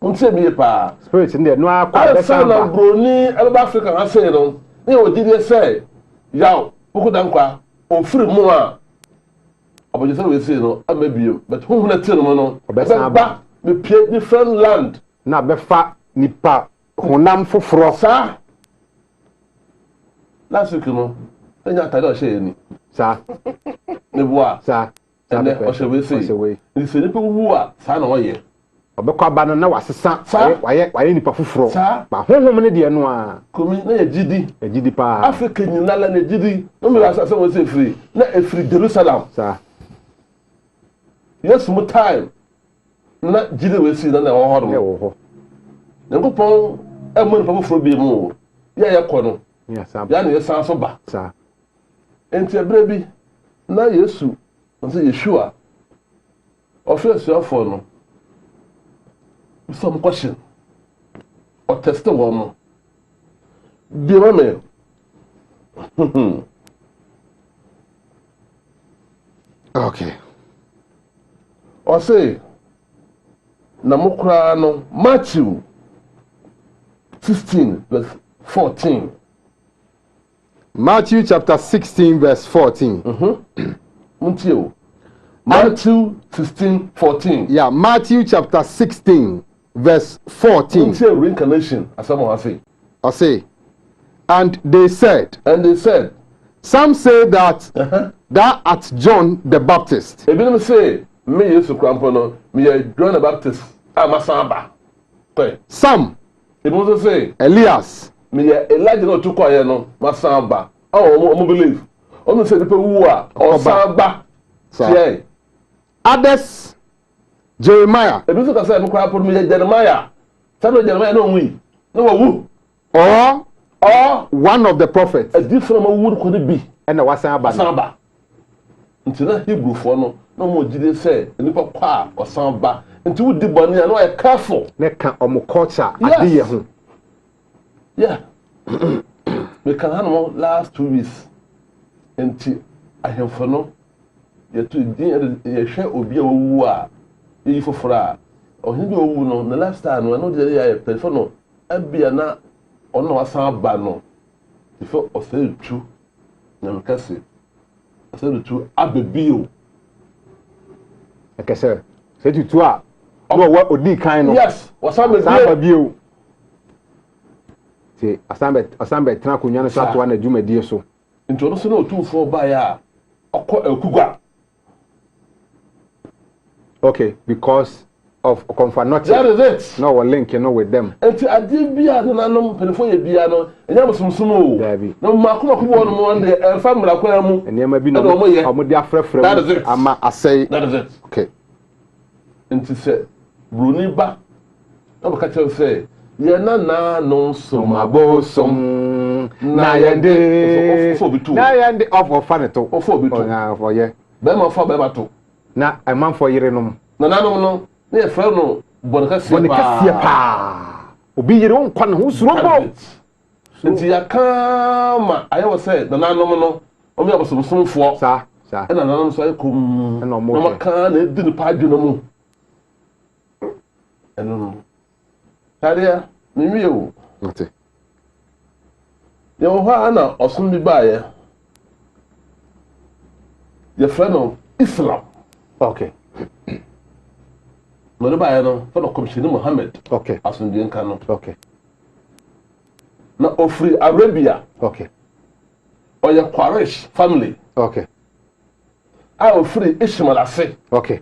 unse mi pa spirit in there no akwa be san na broni ebe Africa ha say no ne o gidi say yaw buku dankwa o free mu a oboje say we say no amabiem but hu na tin mo no be ba me pie different land na be fa nipa honam foforo sa last week no enya tade o shey ni sa ne boa sa ene o shey we say ni se nipa wu a sa na o ye obekwa ba no na wasesa waye nipa foforo ba honhom ne de no a komi na ye gidi pa Africa nyina la na gidi no me asa we say free na e free Jerusalem sa yes mu time na gidi we see na wo ho ho Nyankopon e mo nipa foforo bi mu ya kɔ no ya na ye san so ba sa enti ebre bi na Yesu nse Yeshua official no some question or test one be me okay or say na mukra no Matthew 16 verse 14 Matthew chapter 16 verse 14 Matthew 16:14 yeah Matthew chapter 16 verse 14 reincarnation as someone say I say and they said some say that that at John the Baptist ebi say me Yesu krampo no me John the Baptist amasamba some ebi say Elias me Elijah no to koye no masamba o believe o say the wu a o samba say others Jeremiah ebi so ka say me krampo me Jeremiah say Jeremiah no wi no wu or one of the prophets a different wu ko be and wasamba nti na Hebrew for no mo gide say nipa kwa osamba nti wo di boni na o careful ne ka omo culture ade ye ho yeah we can handle last 2 weeks nti ahemfo no ye to din ye hwe obi a owu a yi foforo a ohin bi owu no na lifestyle no de ya prefer no abia na ono wasan ba no ifo osetu na mkase osetu abebio ekese setu a no wa odi kan no yes wasan bebio ti asambe tena konwa no so to na dwumadie so nti ono so na otufo ba ya okọ akugwa okay because of confirmation that is it no we link with them enti ade bia na no pelefon ye bia no enya musumsum o no makoma ko won mo ande elfa mra kwa mu enema bi no mo de afrefre ama asai that is it okay enti se bruni ba no ka tell say ye na no somabosom na yende of faneto ofo bitu na for ye be ma fa be bato na amanfo yerenom na nanom no na ye frɛ no bonika sie pa obi yere on kwa no suro bo nti ya kama ayewo sɛ na nanom no omi abosomsomfo sa na nanom so ayekom na maka na edi ni pa adwene mu eno taria mimi o okay ye ho ana osom bi baaye ye frɛ no Islam okay no baaye no for no commission Muhammad okay asundien kan no okay na ofri Arabia okay oye Quraysh family okay a ofri Ishmael ase okay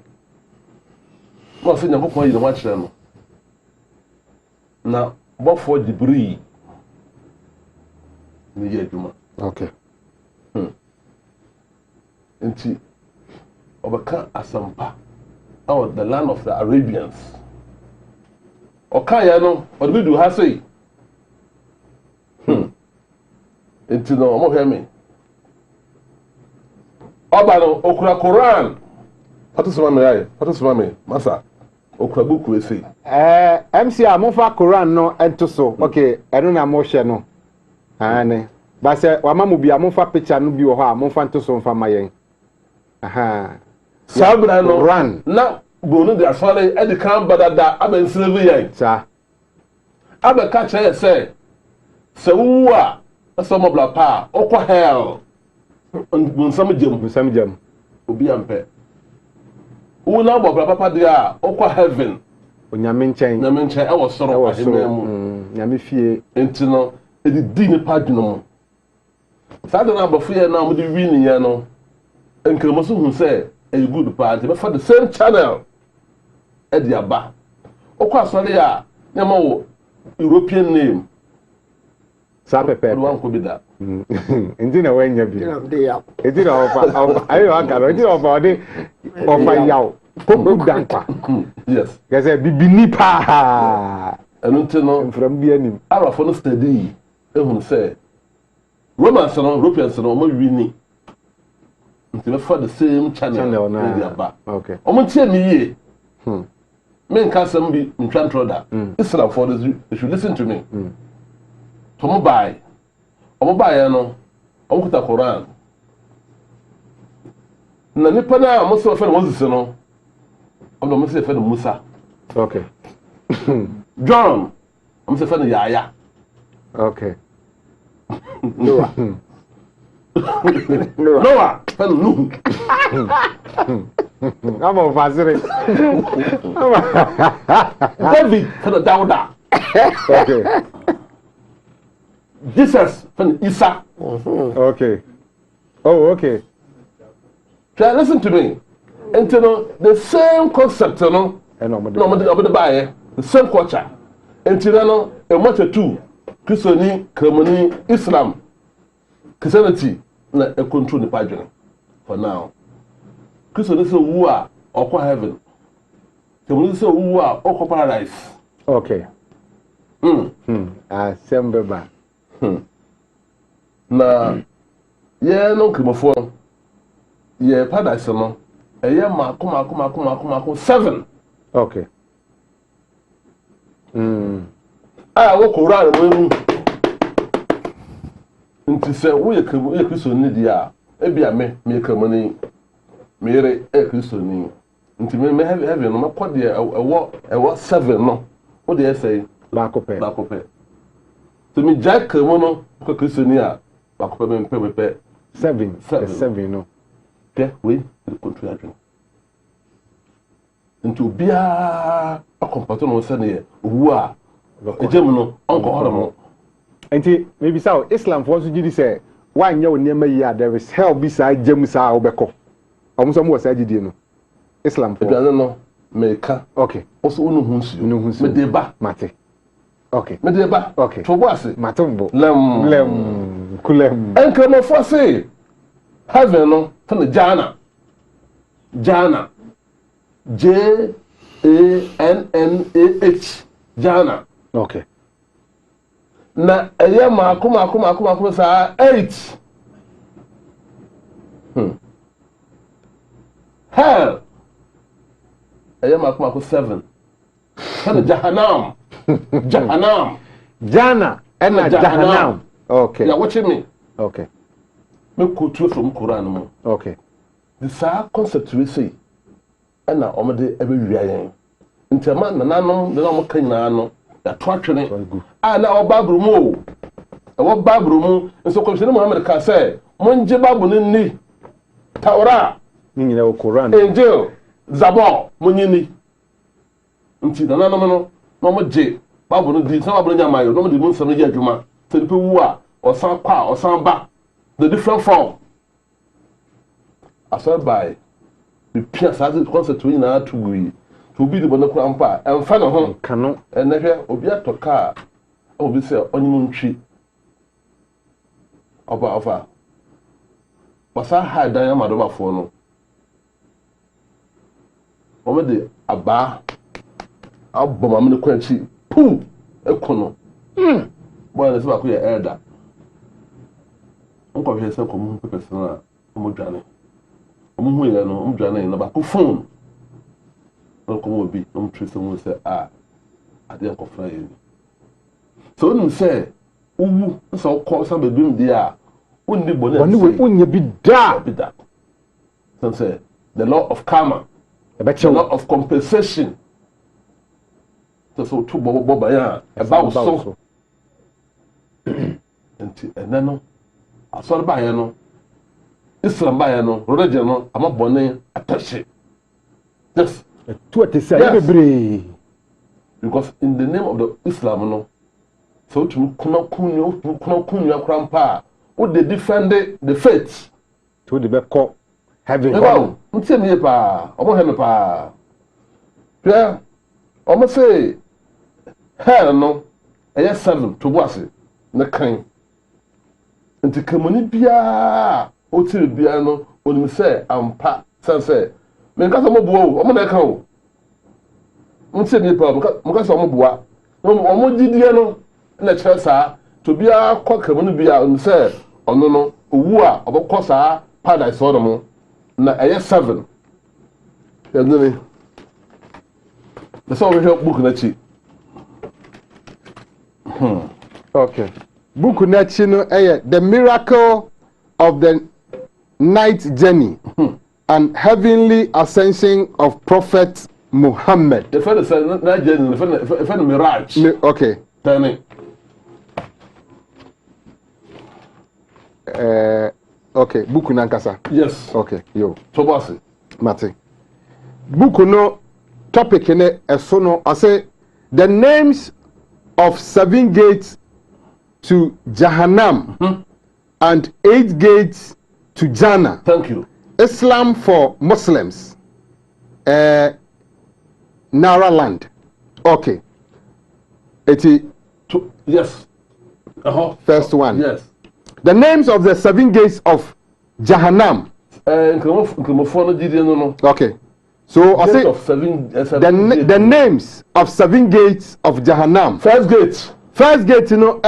no se nyanko ko yi no wa kire no na bofo Jibril ni ye djuma okay nti obaka asampa out the land of the Arabians okaya no odudu ha sei nti no mo hwe me oba no okura Quran pato me masa okura buku ese MC a mo fa Quran no ento so okay eno na mo hwe no ane ba se wa ma mo bia mo fa picture no bi wo ho a mo fa ento so mfa mayen aha sabra no Quran na bonu de asale e de kan badada aben slave yan sa abe ka che se wu a so mo bla pa okwa hell nsam jam obi ampe wu na bo bla papa dia okwa heaven onyame nchen e wo soro ahemu nyame fie enti no e di ni padwino mo sa de na bofu ye na mo di wi ni ye no enkremo so hu se e good pa ante be for the same channel e di aba okwa sori a na mo European name sa pepe wan ko bida ndi na wanya bi de ya ndi na ofa ayo aka ndi ofa odi ofa yaw poku dankwa yes gese bibini pa enunte no from bi anim arafo no study ehun say Romans no Europeans no mo wini nti be for the same channel na dia ba okay omo tie mi ye men ka sam bi ntwa ntroda Islam for this you should listen to me to mo buy no omo kuta Quran na nipa na mo so fa Moses no omo mo se fa Musa okay John omo se fa Yaya okay Noah fa Nuhu amo fazire David fa Dauda okay Jesus fa Isa okay oh okay try listen to me and you know the same concept no no buy the same culture and you know a matter two Christianity Kremoni Islam Christianity na e control the padre for now Christianity say who are okwa heaven Kremoni say who are okwa paradise okay sembeba na ye no kremofo ye paradise no eye mako 7 okay wo Quran mo nti se wo ye Kristo ni dia e bia me kremoni mere Kristo ni nti me heavy no makọ de ewo 7 no wo de say bakope so me jack kremo no ko Kristo ni a bakope me pepe 7 no pe we the country adwen nti obia akompato no se ne owu a ejemu no onko horomo enti maybe sao Islam for so gidi say wanye onema yi a there is hell bi sa jemu sa obekọ omuso mo sa gidi no Islam for no meka okay also unu hunsu me deba mate okay me deba okay to boase matumbo lem kulem enkremo for say heaven no for Jana JANNAH Jana okay na eye mako sa 8 hell eye mako 7 kana Jahannam Jana and Jahannam okay yeah watch me okay me quote from Quran mo okay the sa concept we say na omede ebe wia yen ntema nananom de na mo kanyina no ya to atwene na obabru mu ewo babru mu nso komishene Muhammad ka say monje babu ni Taura ni na Quran Injil Zabur monyini nti nananom no mo je babu no di sama babu nyamayo no mo di mo nsam ye adwuma teripe wu a osan kwa osan ba the different form as well by the pia sazi concept we na to we to be the bonakura mpa emfa no ho kanu enehwe obi atoka obi se onyimo ntwi ofa wasa ha dan ya madoma fo no omede aba aboma me kwanchi pu ekono boy na se ba ko ye elder Uncle has some common person, Mujani. Omuhuya no, Mujani, no, but phone. No, come be, no, Tristan will say, I didn't complain. So, you say, so call some bedroom there. Wouldn't be that. Some say, the law of karma, the law of compensation. So, two Boba, about so. And then, I saw the Bayano, Islam Bayano, religion, I'm not born attaché. Yes. Because in the name of the Islam, no, so to Kunakunya Krampa, would they defend the faith? To the back court, having one. Tell me, pa, almost have pa. Yeah, almost say, hell no, a yes, 7 to was it, the kind. And to come on, Bia, or to Biano, when you say, I'm pa, say, Mengas of Mobo, I'm on account. Nse ni pa muka so mo boa no mo gidiano na kire saa to bia kwakam no bia nse ono no owu a obokọ saa paradise so no na eye 7 yanni the so we help book na chi okay book na chi no the miracle of the night journey and heavenly ascension of prophet Muhammad. The fellow said, not journey, the fellow mirage. Okay. Tell me. Okay. Buku nankasa. Yes. Okay. Yo. So what's it? Mate. Buku no topic ne esono. I say the names of 7 gates to Jahannam and 8 gates to Jannah. Thank you. Islam for Muslims. Nara land. Okay. Yes. First one. Yes. The names of the 7 gates of Jahannam. Okay. So I say the names of 7 gates of Jahannam. First gate, you know,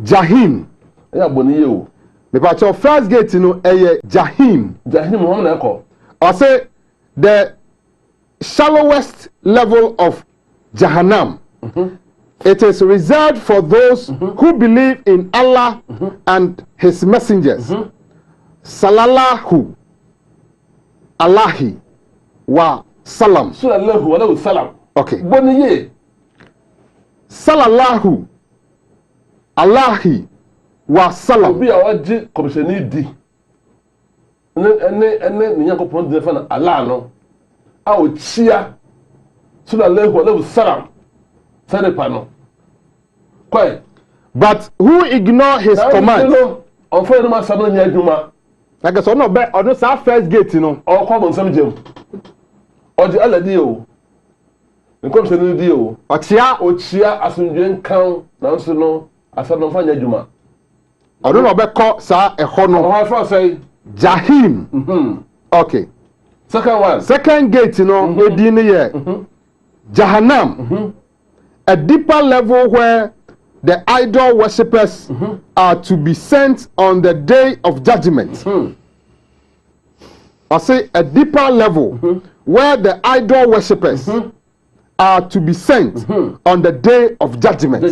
Jahim. Yeah, Bonio. But your first gate, you know, Jahim. Jahim, I say the shallowest level of Jahannam. It is reserved for those who believe in Allah and His messengers. Salallahu Allahi wa salam. Sallallahu salam. Okay. Boniye. Salallahu Allahi wa salam. Obi a waji komisheni di. Ene Nyankopon di fa na Allah no. Awo chia. Sallallahu salam. Sanepano. Quite. But who ignore his command? On for no matter no nyaduma. Like so no be odo sa first gate no. O come on some jam. O di aladi o. Nkom se no di o. O chia asundwen kan na nso no asa no fa nyaduma. Odo no be ko sa ehọ no. O ha fa say Jahim. Okay. Second one. Second gate no edi ne ye. Jahannam. A deeper level where the idol worshippers are to be sent on the day of judgment. I say a deeper level where the idol worshippers are to be sent on the day of judgment.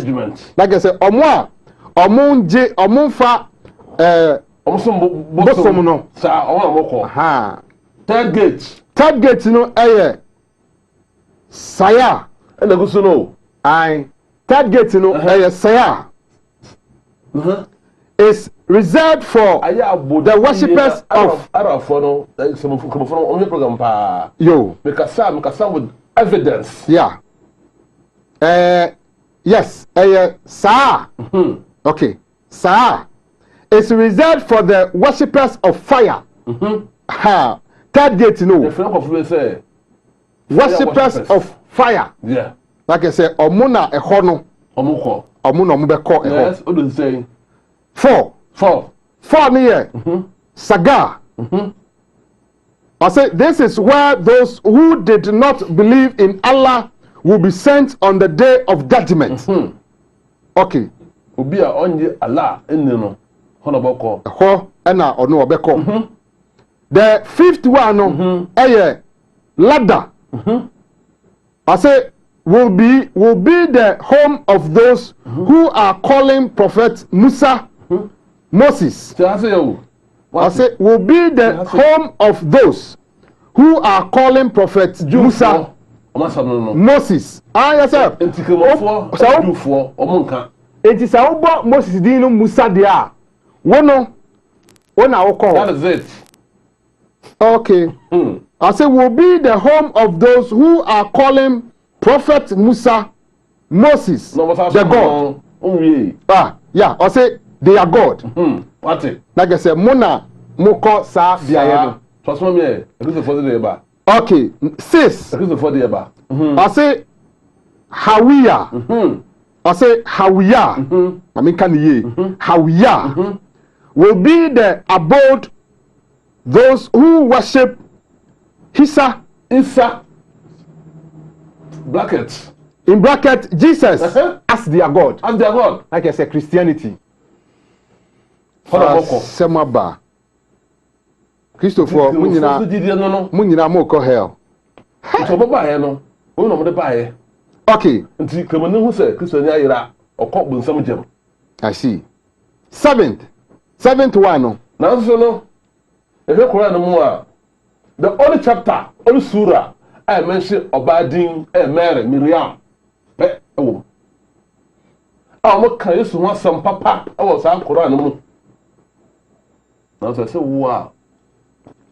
Like I said, omonfa bosom no. Third gate. Third gate no saya. And go so no. Third gate, you know, Saya is reserved for the worshippers of Yo. Because with evidence. Yeah. Yes. Sa. Okay. Sa is reserved for the worshippers of fire. Third gate, you know. Worshippers of fire. Yeah. Like I say, omuna ehono. Omuko. Omuna omubeko eho. Yes, what do you say? 4 near Saga. I say this is where those who did not believe in Allah will be sent on the day of judgment. Okay. Obi a onye Allah enne no. Hono boko. Ho ena ono obeko. The fifth one no ladder. I say will be the home of those who are calling prophet Musa, Moses. I say will be the home of those who are calling prophet Musa, Moses. Yes, sir. It is about Moses dinu Musa dia. Wono call. That is it. Okay. I say will be the home of those who are calling prophet Musa, Moses, the God. Yeah. I say they are God. What it? Like I said, Mona Moko Sa Biayeno. Trust me, Okay. 6. I say Hawiya. I say Hawiya. I mean, can you? Hawiya will be the abode those who worship Isa brackets. In bracket Jesus as their God. As their God. Like I said, Christianity. Semaba. Christopher, Munina Moko hell. Okay. I see. Seventh one. Now, so no. The only chapter, only surah, I mentioned Obadin, Mary, Miriam. Oh, what can you want some papa? I was out Quran. Now, I said, wow.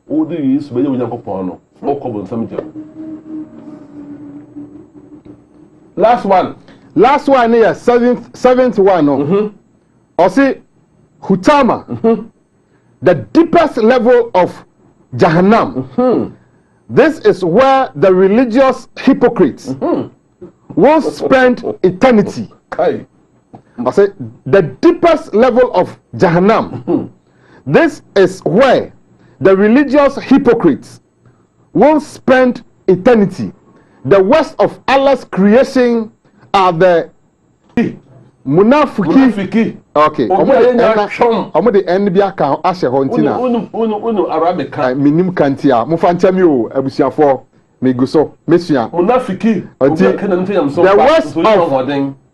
All the years, when you go upon no common some job. Last one here, seventh one. I see Hutama, the deepest level of Jahannam. This is where the religious hypocrites will spend eternity. I say the deepest level of Jahannam. This is where the religious hypocrites will spend eternity. The worst of Allah's creation are the Munafiki. Okay. Omo de NBA kan ahye ho ntina. Unu Arabic kan. Minim kantia. Mo fanta mi o abusiafo me guso mesua. Munafiki.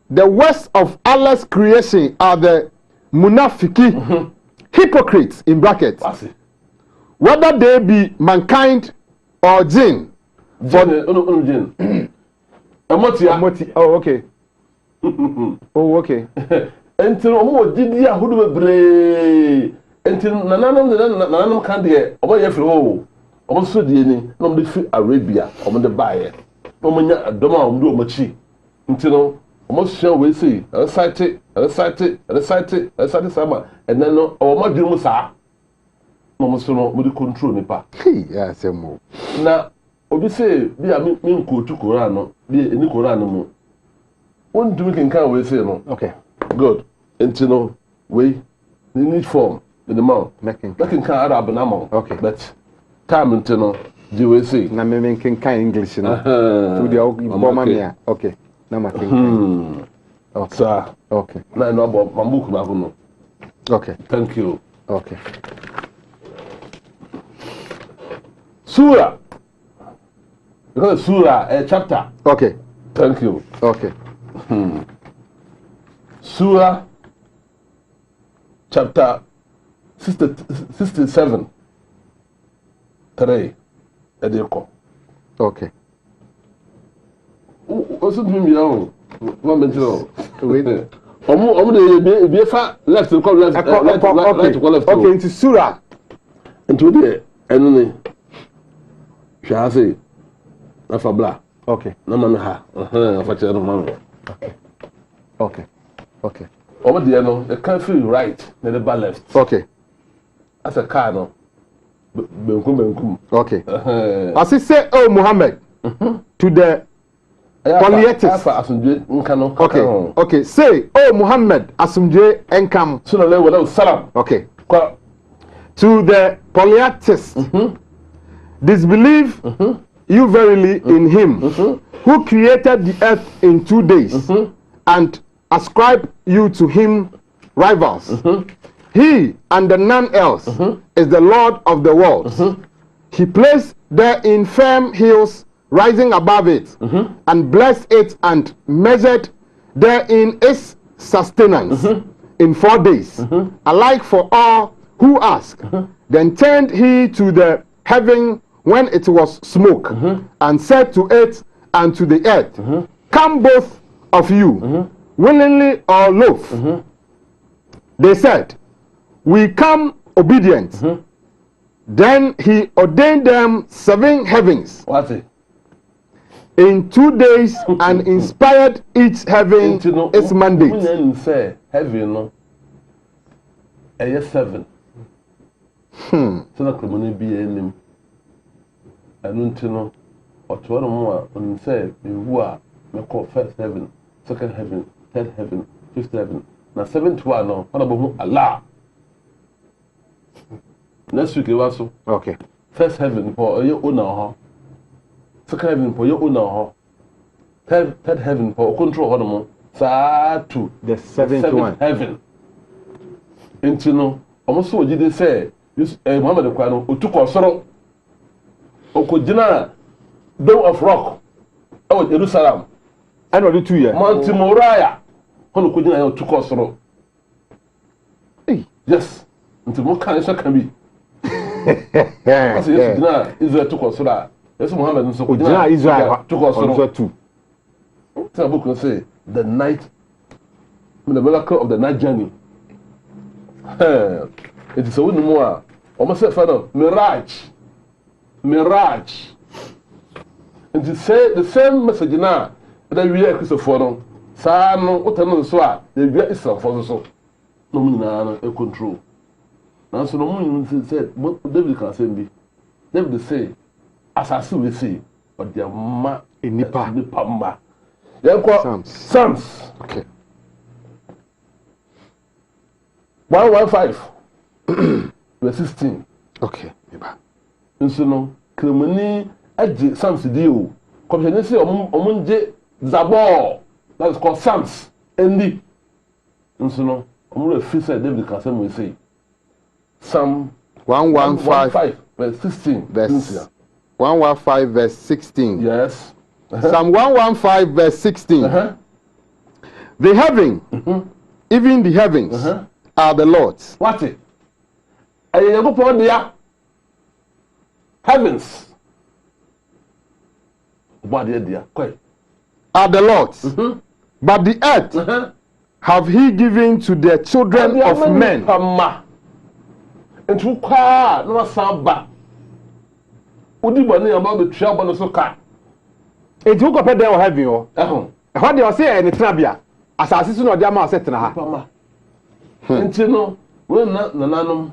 The worst of Allah's creation are the Munafiki. Hypocrites in brackets. Whether they be mankind or jinn. Jinn. Amoti. Oh, okay. Oh, okay. Until almost did ya who do bre until nanam can de obo ye firi ho omo so de ni na omo de fi Arabia omo de bae omo nya adoma omo de omo chi until omo so we say recite sama and then no omo dwum mu sa omo so no omo de control nipa yeah semo na obi say bi a mi nko tu Quran no bi eni Quran mu won do we can we say no okay good until no we need form in the mouth making Arab na mouth okay but time until no do we say na me making English no to the bomania okay na making okay sir okay na no about mambook na no okay thank you okay surah because surah a chapter okay thank you okay Surah chapter 67 3 edeko okay osu dum ya o wa mention we omo de be fa left to left okay into surah into the enemy sha say na fa bla okay na man ha fa chere no man okay okay omo de no the can feel right na the left okay as a car no benkum okay as he say oh Muhammad to the polytheists okay say oh Muhammad asumje enkam so no wala salam okay to the polytheists disbelieve you verily in him who created the earth in 2 days and ascribe you to him rivals He and none else is the Lord of the world. He placed therein firm hills rising above it, and blessed it and measured therein its sustenance in 4 days, alike for all who ask. Then turned he to the heaven when it was smoke, and said to it and to the earth, Come both of you, willingly or loath. They said, We come obedient. Then he ordained them 7 heavens. What's it? In 2 days, and inspired each heaven its mandate. When say heaven, no, 7. So that can be any. I don't know. Or 12 more, and say, You are call first heaven, second heaven, third heaven, fifth heaven. Now 7th one, no, what about Allah? Next week, you also. Okay. First heaven for your own. Second heaven for your own. Third heaven for control one. To the 7th one. Heaven. Into no, almost what did they say? Muhammad the Quran, who took us sorrow. Okojina, Dome of Rock. Oh, Jerusalem. And what do 2 years? Mount Moriah. Who could you took us sorrow? Yes. Until what kind of can be. Israel took us sorrow. Yes, Muhammad and so Israel took us sorrow too. The book can say the night, the miracle of the night journey. It is a win more. Almost said, Father, mirage. And to say the same message now that we are Christopher. Sano, what I know, so the great is for so. No, no, a control. Now, so no one said, what David can say be. David say, as I see, we see, but their ma in Nipa. Psalms. Okay. 115, verse 16. Okay. Nso no, kremani age Psalms deal. Come say omunje Zabor. That is called Psalms. Endi. Nso no, omu free say David can say we say. Psalm 115 verse 16. Verse 115 verse 16. Yes. Psalm 115 verse 16. The heaven, even the heavens, are the Lord's. What it? Ayeyabo dia. Heavens. What dia? Quite. Are the Lord's. But the earth have he given to the children of men. And to car no samba. Udi bani about the trouble no so car. It took up there or heaven or what they say any trabia. As I see no diama set na ha. Enti no we na nananum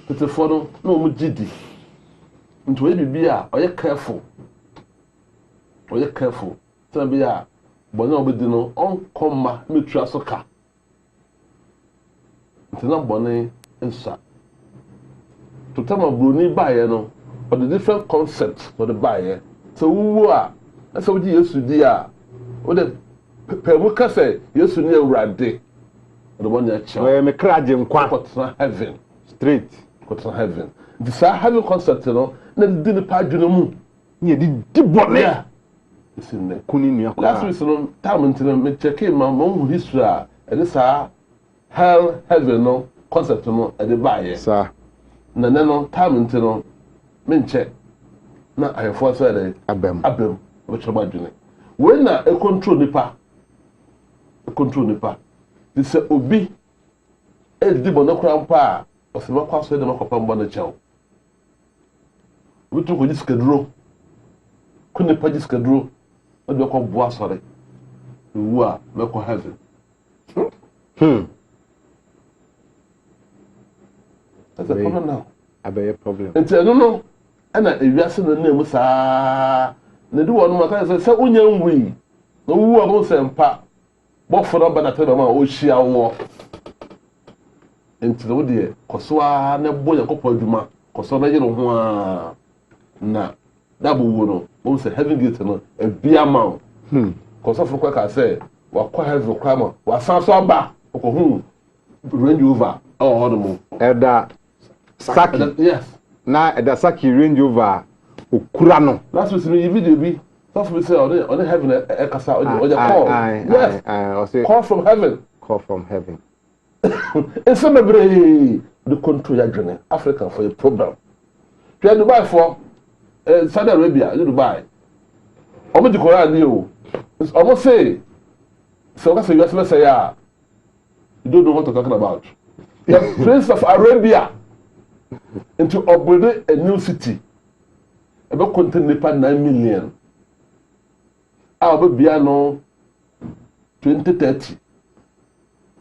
petefo no no mu gidi. Nti we bibia oye careful. Trabia bani obedi no on komma metua so ka. Nti na bani ensa. To tell my bruni buyer no, but the different concepts for the buyer. So who are that's what you used to do. What the Pemuka say, you should near Rade. The one that where me crajim kwa heaven. Straight. Kwa heaven. This are having concept, you know, then the part you know. Yeah, the body. Yeah. It's in there. Last week, so time until me checking my own history, and this are hell, heaven, no concept, no, at the buyer. Sir. Na no time until no men check na I force say abem which about doing when na e control nipa this obi e di bono krampa o se makwa so de makopa mbo na chew we to ko jiskaduro ko nipa jiskaduro o de ko boa sore wu a me ko heaven that's a problem now. A problem. And no, and I reason the name was na do one more say unyan we. No who about say pa. But for number that ma o hia wo. Enti no de koso a na boy yakopɔ adwuma, koso na yero ho a na dabu wo no, o say heaven gate no e bia ma. Koso for kwa ka say wa kwa heaven kwa ma, wa san so aba, ko Range Rover Oh, horrible. Eda Saki. Yes. Na Eda Saki Range Rover Okurano. That's what you video be. That's what we say on the heaven a call. Yes. Call from heaven. Call from heaven. In some way, the country are Africa for a program. You have Dubai for Saudi Arabia, Dubai. Almost the Quran, you almost say, so that's what you say, yeah. You don't know what I'm talking about. The Prince of Arabia into upbuilding a new city. About contain 9 million. I'll be piano 2030.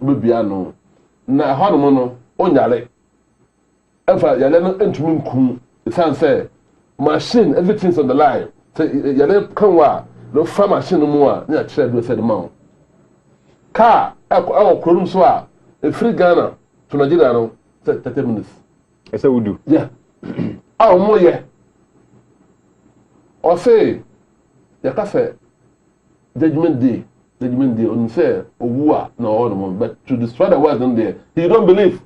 Be piano. Na hono onyare. Efa yale no entumi nkum. It sounds say machine everything's on the line. Say yale kanwa no fa machine mu a na kire do say the man. Car akọ krom so a free Ghana to Nigeria no 30 minutes. Ese wudu. Yeah. Mo ye. O say yaka say judgment day on say owu na all but to destroy the world in there he don't believe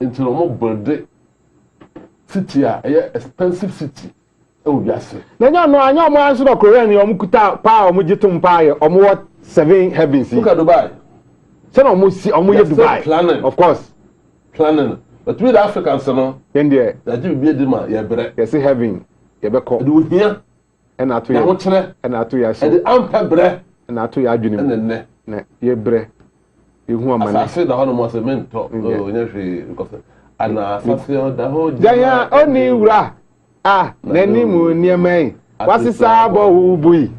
into no build city a expensive city e wo biase Na anya mo anso do Korea ni omukuta pa omujitum pa ye omo 7 heavens. Look at Dubai. So no mo si omo ye Dubai. Planning. Of course. Planning. But we the Africans no. There. That you be dem ye bre. You see heaven. You be call. Do here. And ato Na ya. ho kire. And ato ya so. And the ampa bre. And ato ya adwene. And Na ye bre. You hu amane. I say the hono mo say men talk. Oh, nya because and asase the whole. Jaya oni wura. Nani mu niamai. Wasisa abo ubui.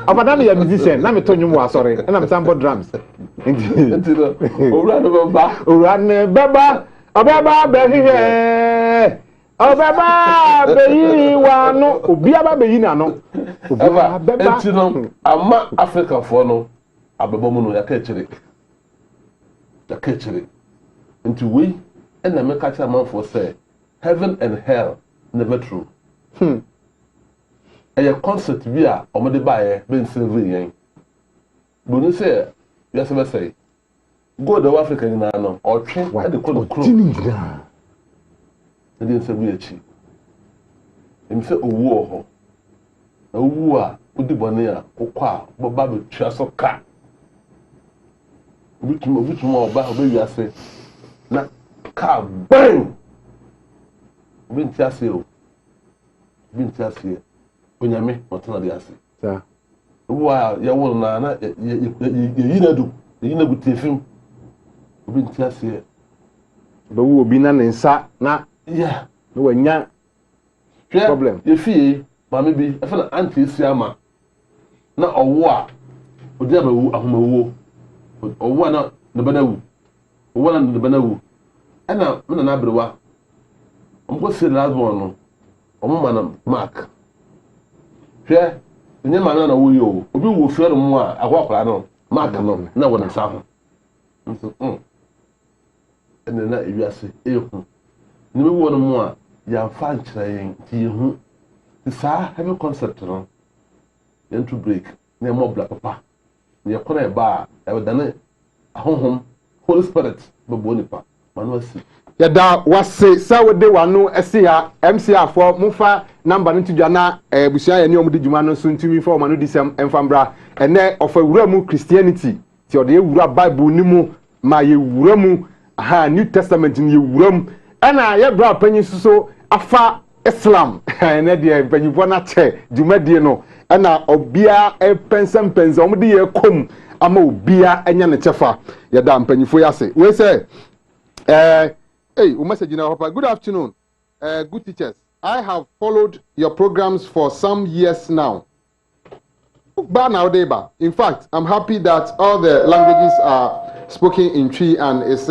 Abada me ya musician, na me to nwum wa sorry. Na me sample drums. Ntino. Owura no baba. Owura ne baba. Obaba behihe. Obaba beyi wa no. Obi aba beyi na no. Eba ntino ama Africa for no abebo mu no ya ka kire. Ya ka kire. Nti we and na me ka kire man for say heaven and hell never true. A concept we are omode bae ben silver yen. Bonu say yes be say go the Africa ni na no or twe e de ko kro. E dey say we achi. Em say owu oho. Na owu a odi bone a kokwa boba be twa so ka. Obitum oba oba ase. Na ka bang. Binti ase o. Binti ase. Onyame otana de ase. Sa. Wa ya won na yinadu yinagu tefim. Binti ase. Ba wo obi na nsa na Yeah. no wanya problem. Ye fie mama bi e fa na anti esi ama. Na owo a odi abawu ahomawu. Owo na ne banawu. Owo na ne banawu. Ana me na abrewa. Omko se last one no. Omo mana mark. Hwe nye mana na wo yo. Obi wo fie no mo a akwakora no. Mark no na wo na sa ho. Nso ene na ewiase ehu. Ni me wo no mo a ya fa nkyere yen ti ehu. Sa heavy concept no. Yen to break. Na mo bla papa. Ye kona e ba e dane ahohom Holy Spirit bebo nipa. Manu asi. Yada wase sawode wano ese ha MCA for mufa number no tudwa na busia ye ne omudi djuma no so ntumi for manu disem emfambra ene ofa wura mu Christianity ti ode wura Bible ni mu ma ye wura mu New Testament ni ye wura mu ana ye bra panyi so afa Islam ene de panyifo na che djumadi no ana obia pensem omudi ye kom ama obia enya ne chefa yada panyifo yase we say hey, message now, Papa. Good afternoon, good teachers. I have followed your programs for some years now. In fact, I'm happy that all the languages are spoken in Twi and is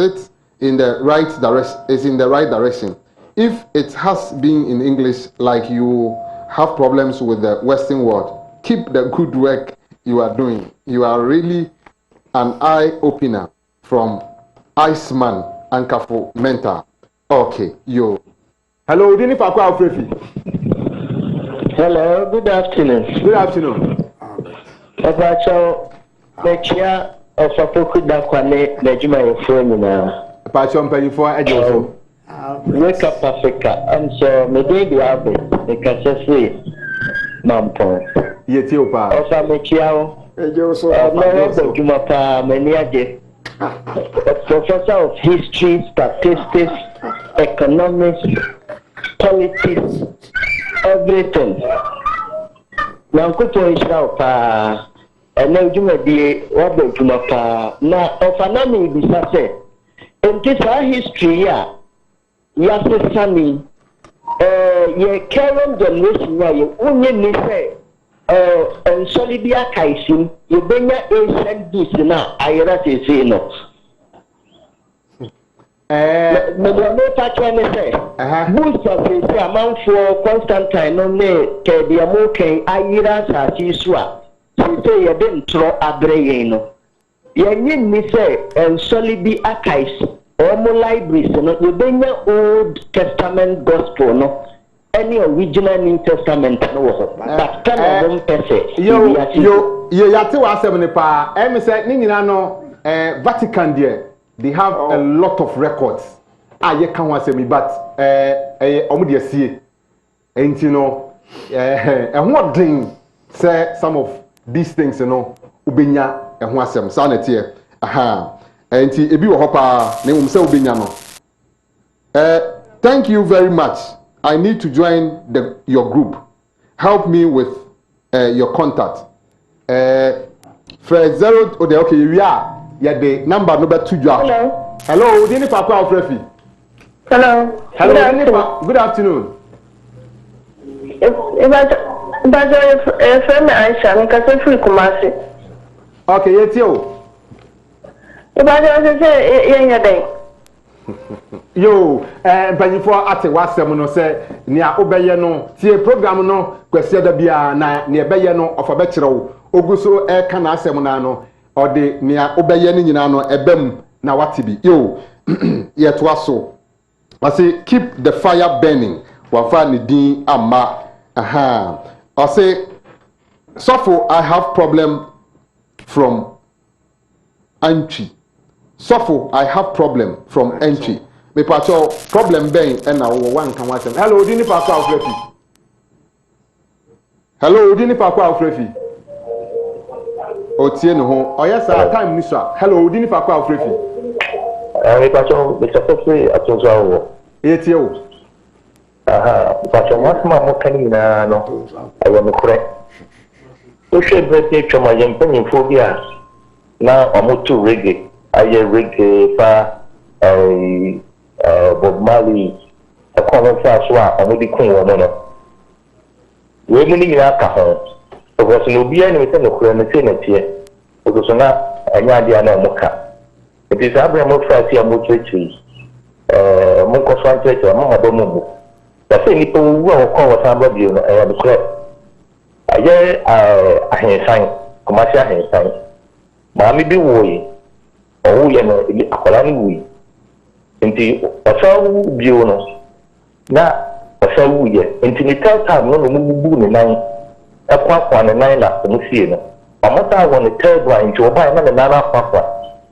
in the right direction. If it has been in English, like you have problems with the Western world, keep the good work you are doing. You are really an eye-opener from Iceman. Ankafo mentor. Okay, yo. Hello, Dini Fakwa Ofrefi. Hello, good afternoon. Good afternoon. Papa Chow, Mechia, Ọ̀sọ̀fọ̀ kúdà kwalẹ̀ lẹ́jùmọ̀ ẹ̀fọ́ nyinaa. Pàṣẹ mpanyinfoɔ ɛgye wo so. Wake up Africa. I'm so maybe the average. Because I say, Mampon. Yɛ tie o paa. Ọ̀sọ̀ àmìkíyàwó. Ẹjọ́ sọ Ọ̀nà ọ̀bọ̀ jùmọ̀ pa mẹ́ni àjẹ́. A professor of history, statistics, economics, politics, everything. Nankuto Israel pa. And now jùmọ̀ di ọ̀bọ̀ jùmọ̀ pa. Na ọ̀fànà mi ìbísà sẹ̀. Ntí sáà history yà. Yàtọ̀ sani. Yẹ current generation yà yẹ wúnyẹ ní sẹ́. Nsọ́lé bí àkàìsí yẹ bẹ́nyà ancient books náà ayẹ́rẹ́ sèse nọ. Mẹ̀dọ̀ mẹ́ta kyẹ́ ní sẹ́. Books àfẹ́sẹ́ àmànfọ́ Constantine náà ní kẹ̀díẹ̀mú kẹ́ń ayẹ́rẹ́ àsàsí so a sèse yẹ dé ntọ́rọ̀ abẹ́rẹ́ yẹn nọ. Yẹn nyẹ ní sẹ́ nsọ́lé bí àkàìsí. Omo libraries no you benya Old Testament gospel no any original New Testament no wo but can of person yo yate wa asem ne pa me say ni nyina no Vatican there they have a lot of records ye kan wa asem but omo de asie enti no ho den say some of these things no ubenya ho asem sa na tie Enti ebi wo hopa na umse obenya no. Thank you very much. I need to join your group. Help me with your contact. Fred 0 okay we are the number no be tudwa. Hello, dini papa Ofrefi. Hello. Good afternoon. Friend Aisha, me ka free Kumasi. Okay, yetio. Yo, mpanyifo ate wasem no se nia obeye no tie program no kwese da bia na nia beye no ofa be kirewo oguso ka na asem na no ode nia obeye ni nyina no ebem na wate bi yo yeto aso I say keep the fire burning wa fa ni din ama I say suffer I have problem from entry. Suffer, I have problem from entry. Me pacho problem ben and now one can watch them. Hello, Dini Pakwa Ofrefi. Hello, Dini Pakwa Ofrefi. Otie no ho. Oh yes, sir. Time nisha. Hello, Dini Pakwa Ofrefi. Me pacho me chapefe atonzo awo. Etie o. Pacho masma mo kani na no. Ayo me kure. O shebe te choma yempe ni phobia. Na omoto reggae. Aye reggae fa Bob Marley a common fast one on the queen one no. We muni ya ka ho. Because no be any thing no kura na tie. Because na anya dia na moka. It is Abraham fast ya mo chechi. Mo ko so chechi mo ma do mo. Da se ni po wo ko wa sa ba bi no e ya kura. Aye ahensan, commercial ahensan. Ma mi bi wo yi. Oh, you know, akolani wi. Enti osawu bio no. Na osawu ye. Enti ni tell time no mububu ne nan. Akwa ne nan na omusie no. Amota wo ne third one nti oba na ne nan akwa.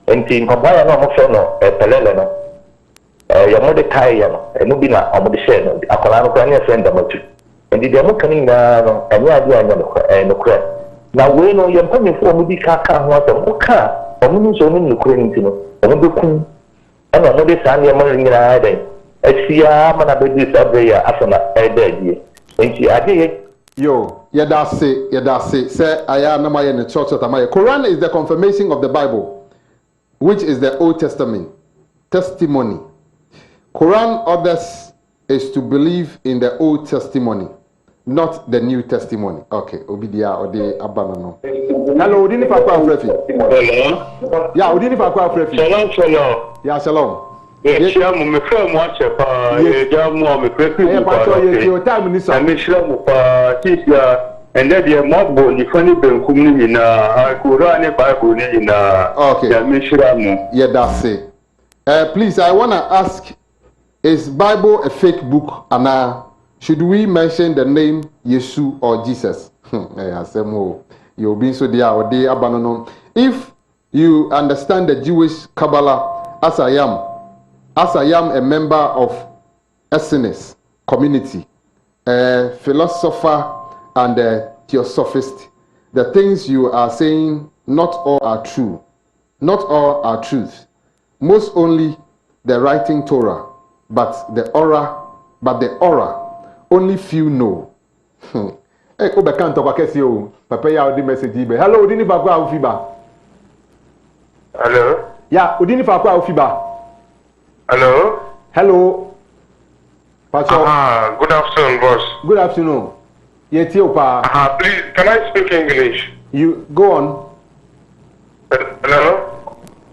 Enti nkobaya na omofo no pelele no. Ya mode kai ya no. Enu bi na omode share no. Akolani kwa ne friend amatu. Enti de mo kani na no. Anya adi anya no kra. Na we no ye mpanyefo omudi kaka ho atam. Oka omuntu so no kure ntino omuntu kun ana mo de san ye mo nyina adan asia mana be di sabe ya afana eda die enti ade yo yeda se say aya na maye ne church ta maye Quran is the confirmation of the Bible which is the Old Testament testimony. Quran orders is to believe in the Old Testimony, not the New Testimony. Okay, obidia ode abana no. Hello, Udini Pakwa Ofrefi. Hello. Yeah, Udini Pakwa Ofrefi. Shalom. Yeah, shalom. Yeshamu me frɛ mo akyɛ pa yɛgya mo me frɛ fi mo pa your time ni sa me hyɛ mo pa tisia ɛnɛ deɛ mabɔ nifa ne benkum ne nyinaa akora ne bible ne nyinaa okay ya me hyɛ mo yeah that's it. Please, I want to ask, is Bible a fake book and should we mention the name Yesu or Jesus? You'll be so there or they abandon. If you understand the Jewish Kabbalah as I am a member of Essenes community, a philosopher and a theosophist. The things you are saying, not all are true. Not all are truth. Most only the writing Torah, but the aura, only few know. Hey, go back and talk about you. Papa, ya the message. Hello, Udini Fakwa Ufiba. Hello. Yeah, Udini Fakwa Ufiba. Hello. Hello. Pacho. Good afternoon, boss. Good afternoon. Yetiopa. Please, can I speak English? You go on. Hello.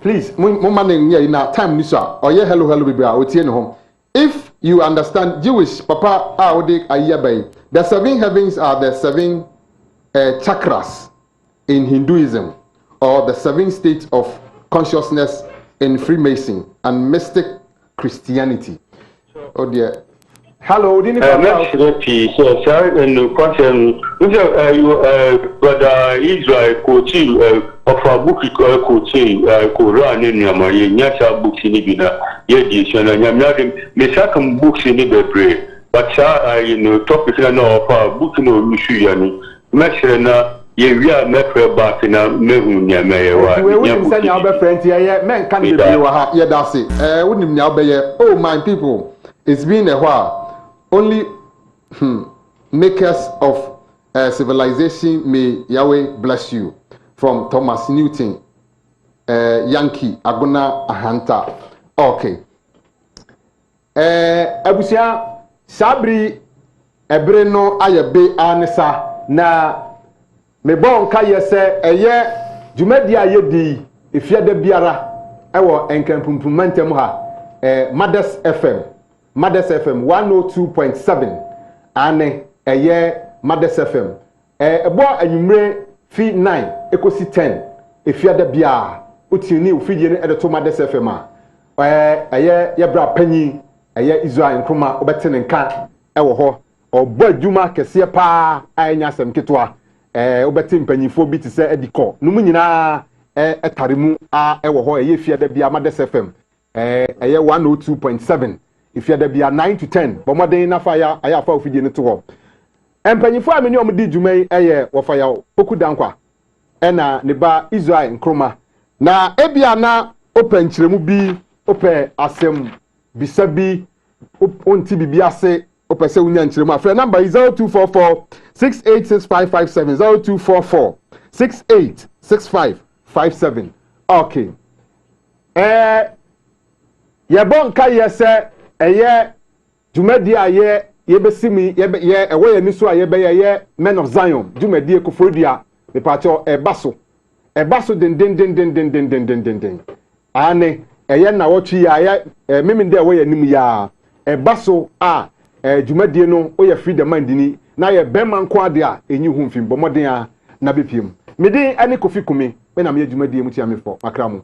Please, moment in time, Nisa. Or yeah, hello, baby. If you understand Jewish, Papa, the 7 heavens are the 7 chakras in Hinduism, or the 7 states of consciousness in Freemason and mystic Christianity. Oh dear. Hello, didn't you brother Israel coaching of a book coaching Quran in Yamaye, Nyasa books in Ibina, Yedition, and Yamadim, Mesakam books in Ibebre, but topic of a book no Mushuyani, Messerena, Yavia Mepre Batina, Merunia Mayer. We wouldn't send our friends here, men can't be yeah, that's it. Wouldn't now be oh, my people, it's been a while. Only makers of civilization may Yahweh bless you. From Thomas Newton, Yankee, Aguna Ahanta. Okay. Abusia Sabri Ebreno Ayabe Anesa na me bon ka yese eye Jumedia yedi efia de biara ewo enkampumpumantemu ha Mothers FM 102.7 ane eye Mothers FM ebo anwumre fi 9 ekosi 10 efia da bia otini ofidie ne edeto Mothers FM a eye yebra panyi eye Israel nkroma obetene nka ewo ho obo adwuma kese pa anya asem ketwa obeti mpanyifo bi ti se ediko no mu nyina etaremu a ewo ho eye fia da bia Mothers FM eye 102.7 if you are there 9 to 10 but more than enough fire I have found video to go empanyifo ameni omdi dwumai eye wo fire poku dankwa ena ne ba Israel nkroma na ebia na open kiremu bi ope asem bisabi onti bibia ase ope se unya nkiremu afre number is 0244 686557 0244 686557 okay yebon ka yese eye Jumedi aye yebesimi ye ewe ye niso aye be ye men of Zion Jumedi ekofrodua me pacho ebaso den ane eye na wochi aye meminde ewe ye nim ya ebaso a Jumedi no o ye freedom mind ni na ye bema nko ade a enyi hu mfim bomoden a na bepiem mede ane kofi kumi me na me Jumedi mu tia me fo makramu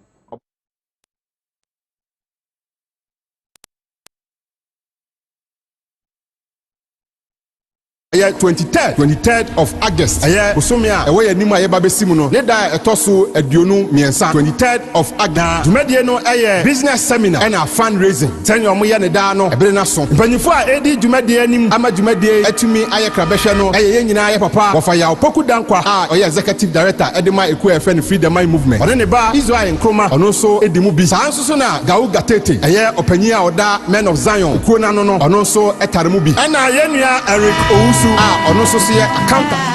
Yeah, 23rd of August. Yeah, Osomia, away a nima yeba besimuno. Leda etosu eduonu miensa. 23rd of August. Jumedie no business seminar and a fundraising. Tenyo muya ne da no ebere na so. Mpanyifo a edi jumedie anim ama jumedie etumi aye krabehwe no eye nyina aye papa. Wofa ya opoku dankwa a oye executive director edema eku efe Freedom Mind Movement. One ne ba Israel nkroma ono so edimu bi. Sanso so na gawu gatete. Eye opanyi a oda Men of Zion. Kuo na no ono so etaremu bi. Ena yenua Eric Owusu ono so se accountant